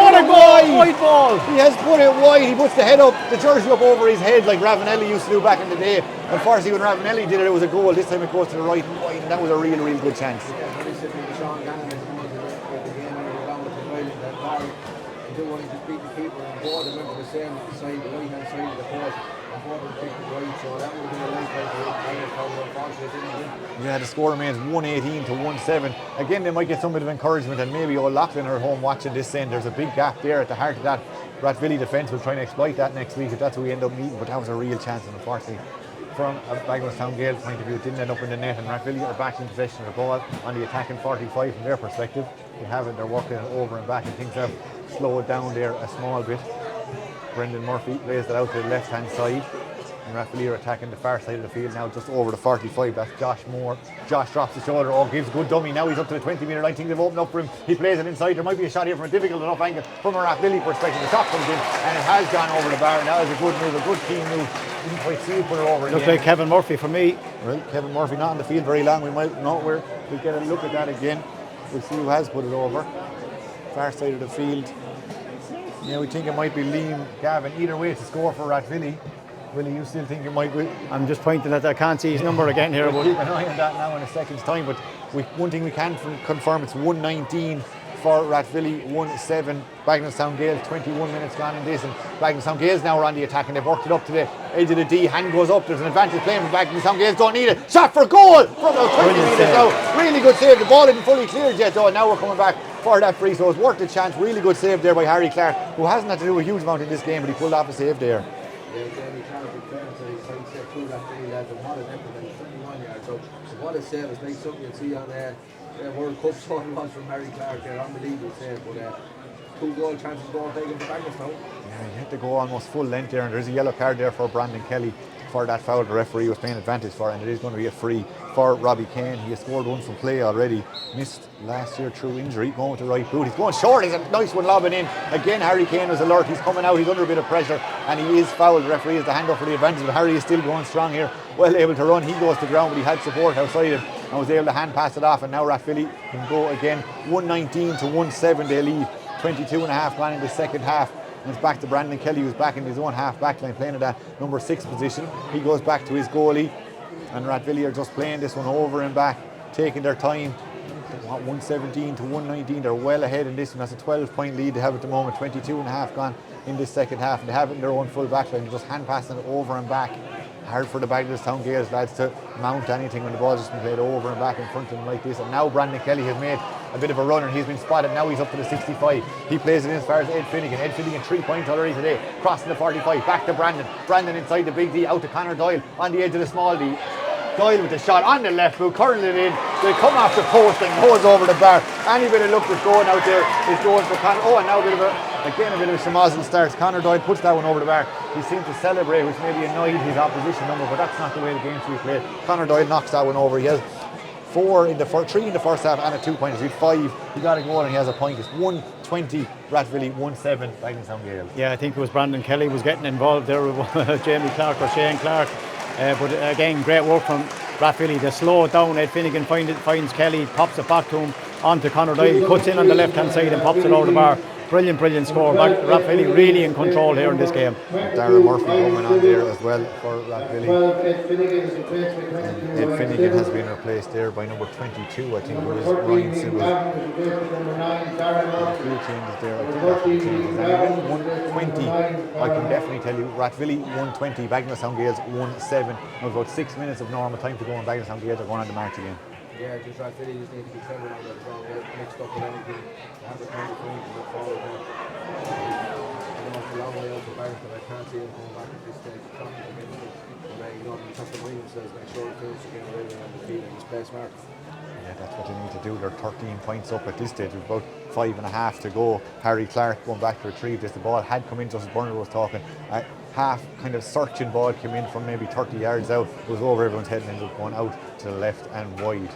What a goal! White ball. He has put it wide. He puts the head up, the jersey up over his head like Rathvilly used to do back in the day. Unfortunately, when Rathvilly did it was a goal. This time it goes to the right and wide, and that was a real good chance. Wanting to beat the keeper and board them into the same side, the right hand side of the post, and board them kicked it right, so that would have been a life out. Unfortunately, didn't win. Yeah, the score remains 1-18 to 1-7. Again, they might get some bit of encouragement, and maybe O'Loughlin are at home watching this saying there's a big gap there at the heart of that Rathvilly defence. We'll try and exploit that next week if that's what we end up needing, but that was a real chance, and unfortunately from a Bagenalstown Gaels point of view, it didn't end up in the net, and Rathvilly are back in possession of the ball on the attacking 45 from their perspective. They have it, they're working it over and back, and things have slowed down there a small bit. Brendan Murphy plays it out to the left hand side, and Rathvilly are attacking the far side of the field now, just over the 45. That's Josh Moore. Josh drops the shoulder, gives a good dummy. Now he's up to the 20-metre line. Things have opened up for him. He plays it inside. There might be a shot here from a difficult enough angle from a Rathvilly perspective. The shot comes in, and it has gone over the bar. And that is a good move, a good keen move. Didn't quite see it put it over. Looks like Kevin Murphy for me. Well, Kevin Murphy not on the field very long. We might know where we'll get a look at that again. We'll see who has put it over. Far side of the field. Yeah, we think it might be Liam Gavin. Either way, it's a score for Rathvilly. Willie, you still think it might be? I'm just pointing at that. I can't see his number again here. We'll keep an eye on that now in a second's time. But one thing we can confirm, it's 1-19 for Rathvilly, 1-7. Bagenalstown Gaels, 21 minutes gone in this, and Bagenalstown Gaels now are on the attack, and they've worked it up to the edge of the D. Hand goes up, there's an advantage playing for Bagenalstown Gaels, don't need it. Shot for goal from about 20 metres now. Really good save. The ball isn't fully cleared yet though, and now we're coming back for that free, so it's worth the chance. Really good save there by Harry Clark, who hasn't had to do a huge amount in this game, but he pulled off a save there. Yeah, Jamie Clark, big fan, so he's trying to step through that three lads, and what an effort, and he's 21 yards, so what a save. It's like something you'll see on World Cup sort of was from Harry Clark there, unbelievable save, but 2 goal chances going taken for Bagenalstown. Yeah, he had to go almost full length there, and there's a yellow card there for Brandon Kelly for that foul the referee was paying advantage for, and it is going to be a free for Robbie Kane. He has scored one from play already, missed last year through injury, going with the right boot. He's going short, he's a nice one lobbing in. Again, Harry Kane was alert, he's coming out, he's under a bit of pressure, and he is fouled. The referee has the hand up for the advantage, but Harry is still going strong here, well able to run. He goes to ground, but he had support outside him and was able to hand pass it off, and now Rathvilly can go again. 119 to 1-7 they lead, 22 and a half gone in the second half. And it's back to Brandon Kelly, who's back in his own half back line, playing at that number 6 position. He goes back to his goalie, and Rathvilly are just playing this one over and back, taking their time. 117 to 119, they're well ahead in this one. That's a 12-point lead they have at the moment, 22 and a half gone in this second half, and they have it in their own full back line, just hand passing it over and back. Hard for the Bagenalstown Gaels lads to mount anything when the ball's just been played over and back in front of them like this. And now Brandon Kelly has made a bit of a run, and he's been spotted. Now he's up to the 65. He plays it in as far as Ed Finnegan. Ed Finnegan 3 points already today, crossing the 45, back to Brandon. Brandon inside the big D, out to Conor Doyle on the edge of the small D. Doyle with the shot on the left boot, curling it in. They come off the post and goes over the bar. Any bit of luck that's going out there is going for Conor. Oh, and now a bit of a schmozzle starts. Conor Doyle puts that one over the bar. He seemed to celebrate, which maybe annoyed his opposition number, but that's not the way the game's to be played. Conor Doyle knocks that one over. He has 3 in the first half and a 2-pointer. He's 5. He got a goal and he has a point. It's 120 Rathvilly, 1-7 Bagenalstown Gaels. Yeah, I think it was Brandon Kelly was getting involved there with Jamie Clark or Shane Clark. But again, great work from Rathvilly. They slow it down. Ed Finnegan finds Kelly, pops it back to him, onto Conor Doyle, cuts in on the left hand side and pops it over the bar. Brilliant score. Rathvilly really in control here in this game. Darragh Murphy coming on there as well for Rathvilly. Ed Finnegan has been replaced there by number 22. I think it was Ryan Sybil. A few changes there. I think that's the changes. And 120. I can definitely tell you, Rathvilly 120, Bagenalstown Gaels 1-7. Now about 6 minutes of normal time to go, and Bagenalstown Gaels are going on the march again. Yeah, just Rathvilly just need to be clever on that. It's all mixed up with anything. Have the kind of thing to look forward to. I know it's a long way out to Bagenalstown, but I can't see them coming back at this stage. But you have to mind themselves, make sure the teams are getting ready on the field and just play smart. Yeah, that's what they need to do. They're 13 points up at this stage with about 5.5 to go. Harry Clark going back to retrieve this. The ball had come in, just as Bernard was talking. Half kind of searching ball came in from maybe 30 yards out. It was over everyone's head and ended up going out to the left and wide.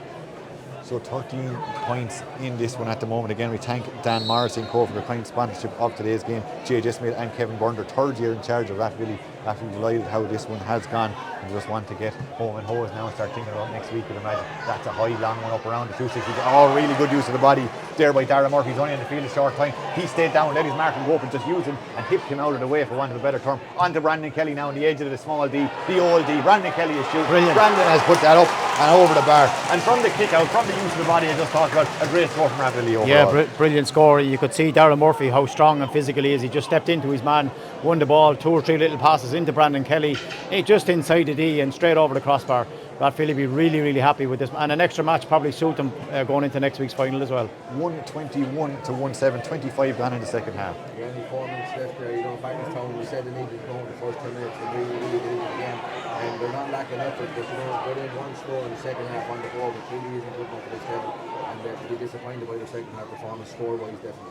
So 13 points in this one at the moment. Again, we thank Dan Morrissey and Co for the kind sponsorship of today's game. JJ Smith and Kevin Byrne, their 3rd year in charge of Rathvilly. Absolutely delighted how this one has gone. We just want to get home and hose now and start thinking about next week. I'd imagine that's a high, long one up around the 260. Oh, really good use of the body there by Darragh Murphy. He's only in the field a short time. He stayed down, let his marker go up and just used him and hipped him out of the way, for want of a better term. On to Brandon Kelly now on the edge of the small D, the old D. Brandon Kelly is shooting. Brilliant. Brandon has put that up and over the bar. And from the kick out, from the use of the body I just talked about, a great score from Rathvilly overall. Yeah, brilliant score. You could see Darragh Murphy how strong and physical he is. He just stepped into his man, won the ball, 2 or 3 little passes into Brandon Kelly, just inside the D and straight over the crossbar. Rathvilly be really happy with this, and an extra match probably suit them going into next week's final as well. 121 to 1-7, 25 gone in the second half. Yeah, only 4 minutes left there. Bagenalstown, we said they needed to go in the first 10 minutes, and really did it again. And they're not lacking effort, but they're in 1 score in the second half on the board, which really isn't good enough for this level. And they're to be disappointed by their second half performance, score-wise definitely.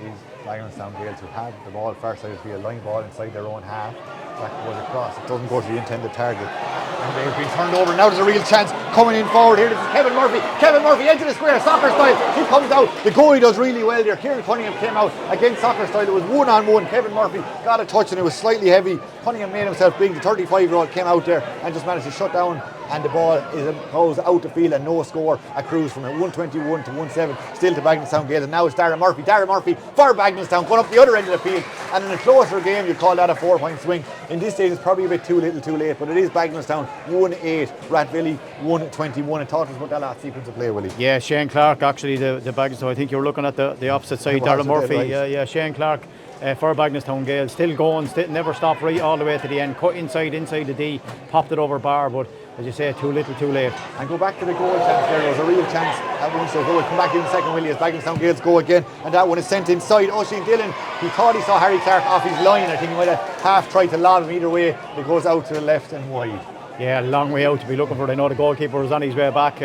These Bagenalstown Gaels who have the ball far side of the field, line ball inside their own half. That goes across, it doesn't go to the intended target. And they've been turned over. Now there's a real chance coming in forward here. This is Kevin Murphy. Kevin Murphy into the square, soccer style. He comes out. The goalie does really well there. Kieran Cunningham came out against soccer style. It was 1-on-1. Kevin Murphy got a touch and it was slightly heavy. Cunningham made himself big. The 35-year-old came out there and just managed to shut down and the ball goes out the field and no score. A cruise from it, 121 to 1-7, still to Bagenalstown Gaels, and now it's Darragh Murphy for Bagenalstown, going up the other end of the field, and in a closer game you'd call that a 4-point swing. In this stage it's probably a bit too little too late, but it is Bagenalstown 1-8, Rathvilly 1-21. And talk to us about that last sequence of play, Willie. Yeah, Shane Clark actually, the Bagenalstown, I think you were looking at the opposite side, Darragh Murphy. Right. Shane Clark for Bagenalstown Gaels, still going, never stopped right all the way to the end, cut inside the D, popped it over bar, but as you say, too little too late. And go back to the goal chance there. There was a real chance at one stage. We'll come back in the second, Willie, as Bagenalstown Gaels go again, and that one is sent inside. Oisin Dillon, he thought he saw Harry Clark off his line. I think he might have half tried to lob him either way. It goes out to the left and wide. Yeah, a long way out to be looking for it. I know the goalkeeper was on his way back.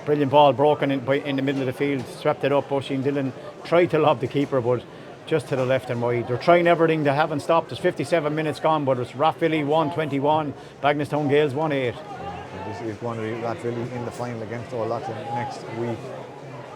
Brilliant ball, broken in the middle of the field, swept it up. Oisin Dillon tried to lob the keeper, but just to the left and wide. They're trying everything, they haven't stopped. There's 57 minutes gone, but it's Rathvilly 1-21, Bagenalstown Gaels 1-8. This is going to be Rathvilly in the final against O'Loughlin next week.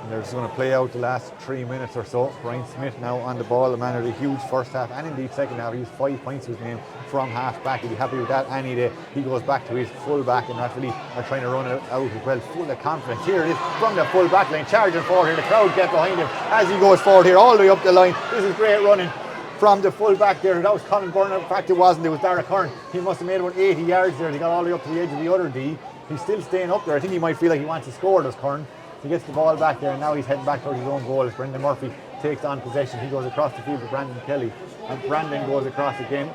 And they're just going to play out the last 3 minutes or so. Brian Smith now on the ball, the man of the huge first half and indeed second half. He's 5 points to his name from half back. He'll be happy with that any day. He goes back to his full back, and Rathvilly are trying to run it out as well, full of confidence. Here it is from the full back line, charging forward here. The crowd get behind him as he goes forward here, all the way up the line. This is great running from the full back there. That was Colin Byrne. In fact, it wasn't. It was Darragh Curran. He must have made about 80 yards there. He got all the way up to the edge of the other D. He's still staying up there. I think he might feel like he wants to score, does Curran. He gets the ball back there, and now he's heading back towards his own goal as Brendan Murphy takes on possession. He goes across the field to Brandon Kelly, and Brandon goes across again.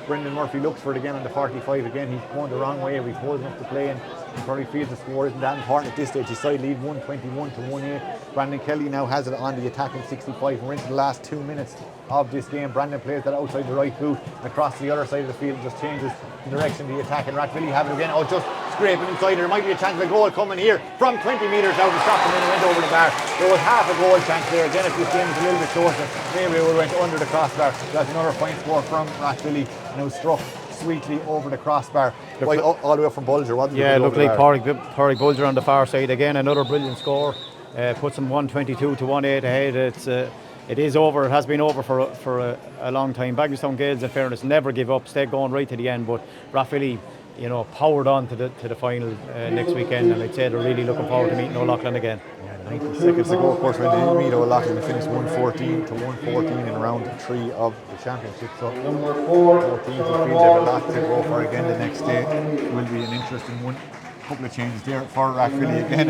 Brendan Murphy looks for it again on the 45 again. He's going the wrong way, but he's holding up the play, and he probably feels the score isn't that important at this stage. His side lead 121 to 1-8. Brandon Kelly now has it on the attacking 65. We're into the last 2 minutes of this game. Brandon plays that outside the right boot across the other side of the field, just changes the direction of the attack, and Rathvilly have it again. Oh, just scraping inside. There might be a chance of a goal coming here from 20 metres out. The shot and went over the bar. There was half a goal chance there. Again, if this game was a little bit closer, maybe it would have went under the crossbar. That's another point score from Rathvilly. Now struck sweetly over the crossbar, all the way up from Bulger, wasn't it? Yeah, it looked like Pádraig Bulger on the far side again. Another brilliant score, puts them 122 to 1-8 ahead. It is over. It has been over for a long time. Bagenalstown Gaels, in fairness, never give up. Stay going right to the end. But Rathvilly, powered on to the final next weekend, and I'd say they're really looking forward to meeting O'Loughlin again. 90 seconds to go. Of course, when they meet O'Loughlin, they finished 114 to 114 in round 3 of the championship. So 14 to 3, they've a lot to go for again the next day. It will be an interesting one. Couple of changes there for Rathvilly again.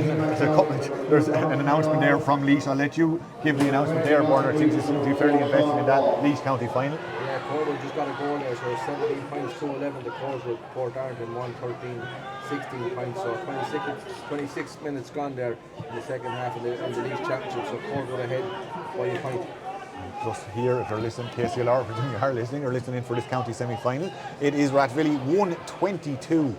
There's an announcement there from Laois. I'll let you give the announcement there, Warner. I think they seem to be fairly invested in that Laois County final. Yeah, Cordo just got a goal there, so 17 points to 11 to close with Port Arlington 16 points. So 26 minutes gone there in the second half of the Laois Championship. So Cordo ahead by a point. Just here, if you're listening, KCLR, if you are listening, or listening in for this county semi-final, it is Rathvilly 122.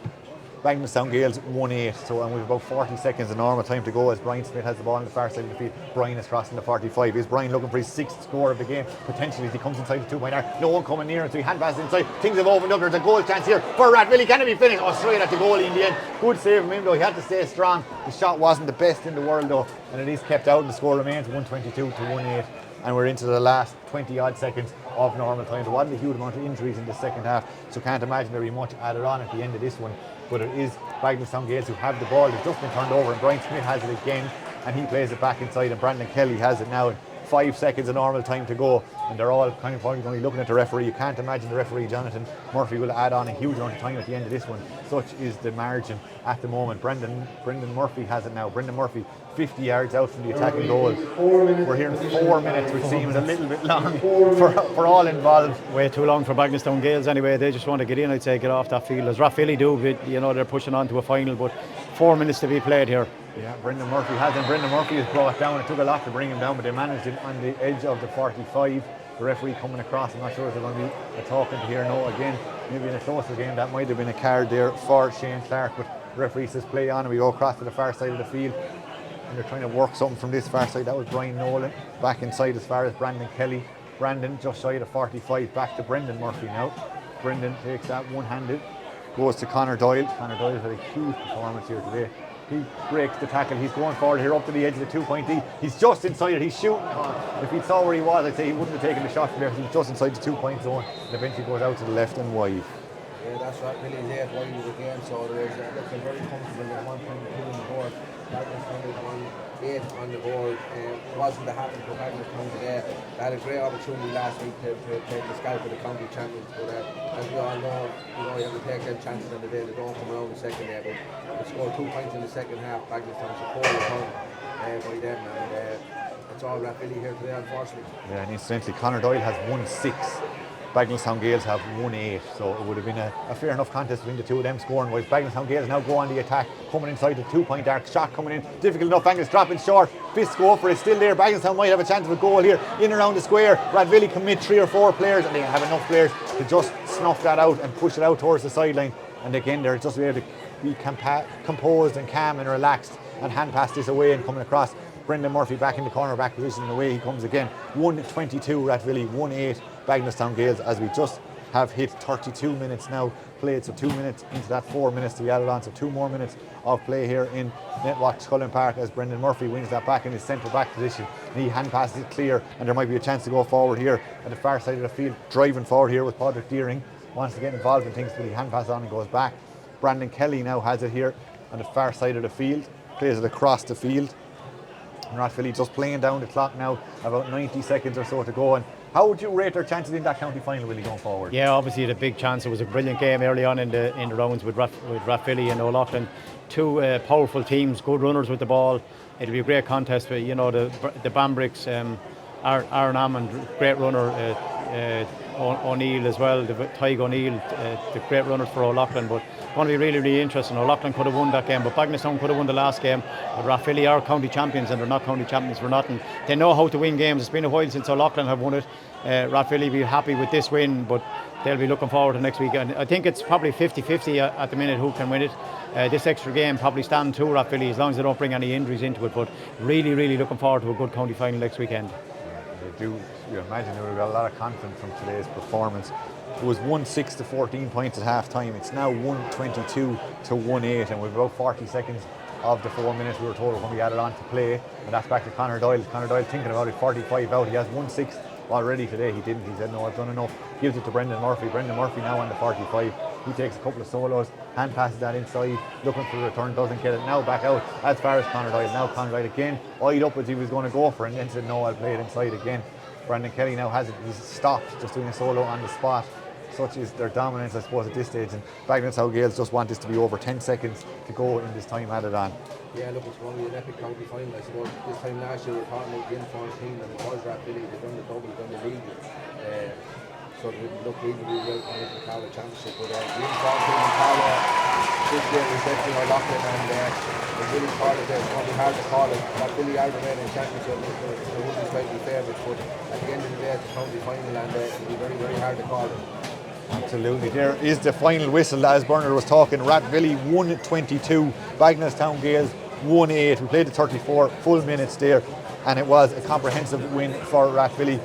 Bagenalstown Gaels 1-8, so and we've about 40 seconds of normal time to go as Brian Smith has the ball on the far side of the field. Brian is crossing the 45. Is Brian looking for his 6th score of the game? Potentially as he comes inside the 2-point arc. No one coming near him, so he hand passes inside. Things have opened up. There's a goal chance here for Rathvilly. Can it be finished? Oh, straight at the goalie in the end. Good save from him though. He had to stay strong. The shot wasn't the best in the world though, and it is kept out, and the score remains 122 to 1-8. And we're into the last 20 odd seconds of normal time. There wasn't a huge amount of injuries in the second half, so can't imagine there'll be much added on at the end of this one. But it is Bagenalstown Gaels who have the ball. It's just been turned over, and Brian Smith has it again, and he plays it back inside, and Brandon Kelly has it now. 5 seconds of normal time to go, and they're all kind of probably going to be looking at the referee. You can't imagine the referee, Jonathan Murphy, will add on a huge amount of time at the end of this one. Such is the margin at the moment. Brendan Murphy has it now. Brendan Murphy 50 yards out from the attacking goal. We're hearing 4 minutes, which seems a little bit long for all involved. Way too long for Bagenalstown Gaels anyway. They just want to get in, I'd say, get off that field, as Rathvilly do, but they're pushing on to a final, but 4 minutes to be played here. Yeah, Brendan Murphy has him. Brendan Murphy is brought down. It took a lot to bring him down, but they managed it on the edge of the 45. The referee coming across. I'm not sure if they're going to be talking to here. No, again, maybe in a closer game that might have been a card there for Shane Clark, but the referee says play on, and we go across to the far side of the field, and they're trying to work something from this far side. That was Brian Nolan. Back inside as far as Brandon Kelly. Brandon just shy of the 45. Back to Brendan Murphy now. Brendan takes that one-handed. Goes to Conor Doyle. Conor Doyle had a huge performance here today. He breaks the tackle. He's going forward here up to the edge of the 2-point D. He's just inside it. He's shooting. If he saw where he was, I'd say he wouldn't have taken the shot from there. He's just inside the 2-point zone, and eventually goes out to the left and wide. Yeah, that's right. Really, they had won the game, so it was looking very comfortable at 1.2 on the board. Bagenalstown was 1-8 on the board. It wasn't to happen for Bagenalstown today. They had a great opportunity last week to take the scalp of the county champions, but as we all know, you have to take them chances on the day. They don't come around the second day, but they scored 2 points in the second half. Bagenalstown's a poor return by them, and it's all Rathvilly here today, unfortunately. Yeah, and incidentally, Conor Doyle has 1-6. Bagenalstown Gaels have 1-8, so it would have been a fair enough contest between the two of them scoring. Whereas Bagenalstown Gaels now go on the attack, coming inside the 2-point arc, shot coming in, difficult enough angles, dropping short, fists go up for it, still there. Bagenalstown might have a chance of a goal here, in around the square. Rathvilly commit 3 or 4 players, and they have enough players to just snuff that out and push it out towards the sideline. And again, they're just able to be composed and calm and relaxed and hand pass this away and coming across. Brendan Murphy back in the cornerback position, and away he comes again. 1-22 Rathvilly, 1-8 Bagenalstown Gaels, as we just have hit 32 minutes now played, so 2 minutes into that 4 minutes to be added on, so 2 more minutes of play here in Netwatch Cullen Park as Brendan Murphy wins that back in his centre back position, and he hand passes it clear, and there might be a chance to go forward here at the far side of the field, driving forward here with Padraig Deering, wants to get involved in things, but he hand passes on and goes back. Brandon Kelly now has it here on the far side of the field, plays it across the field. And Rathvilly just playing down the clock now, about 90 seconds or so to go. And how would you rate their chances in that county final, Willie, going forward? Yeah, obviously had a big chance. It was a brilliant game early on in the rounds with Rathvilly and O'Loughlin. Two powerful teams, good runners with the ball. It'll be a great contest. But, the Bambricks, Aaron Hammond, great runner. O'Neill as well, Tyg O'Neill, the great runners for O'Loughlin, but going to be really, really interesting. O'Loughlin could have won that game, but Bagenalstown could have won the last game. But Rathvilly are county champions, and they're not county champions for nothing. They know how to win games. It's been a while since O'Loughlin have won it. Rathvilly will be happy with this win, but they'll be looking forward to next week. And I think it's probably 50-50 at the minute who can win it. This extra game probably stand to Rathvilly as long as they don't bring any injuries into it, but really, really looking forward to a good county final next weekend. They do. You imagine they would have got a lot of confidence from today's performance. It was 1-6 to 14 points at half time. It's now 1-22 to 1-8, and with about 40 seconds of the 4 minutes we were told were going to be added on to play, and that's back to Conor Doyle. Conor Doyle thinking about it, 45 out. He has 1-6 already today. He didn't. He said, no, I've done enough. Gives it to Brendan Murphy. Brendan Murphy now on the 45. He takes a couple of solos, hand passes that inside, looking for a return, doesn't get it. Now back out as far as Conor Doyle. Now Conor Doyle again, eyed up as he was going to go for it, and then said, no, I'll play it inside again. Brandon Kelly now has it. He's stopped, just doing a solo on the spot. Such is their dominance, I suppose, at this stage. And Bagenalstown Gaels just want this to be over 10 seconds to go in this time added on. Yeah, look, it's going to be an epic county final, I suppose. This time last year we were talking about the informed team, and it was Rathvilly. They've done the double, done the league. So they look really, really well coming to the Carlow Championship. But the informed team in Carlow this year is definitely O'Loughlin, and it's really call it there. It's going to be hard to call it. Rathvilly are the reigning champions, so they will be slightly favourites. But at the end of the day, it's a county final, and it'll be very, very hard to call it. Absolutely. There is the final whistle, as Bernard was talking. Rathvilly 1-22, Bagenalstown Gaels 1-8. We played the 34 full minutes there, and it was a comprehensive win for Rathvilly.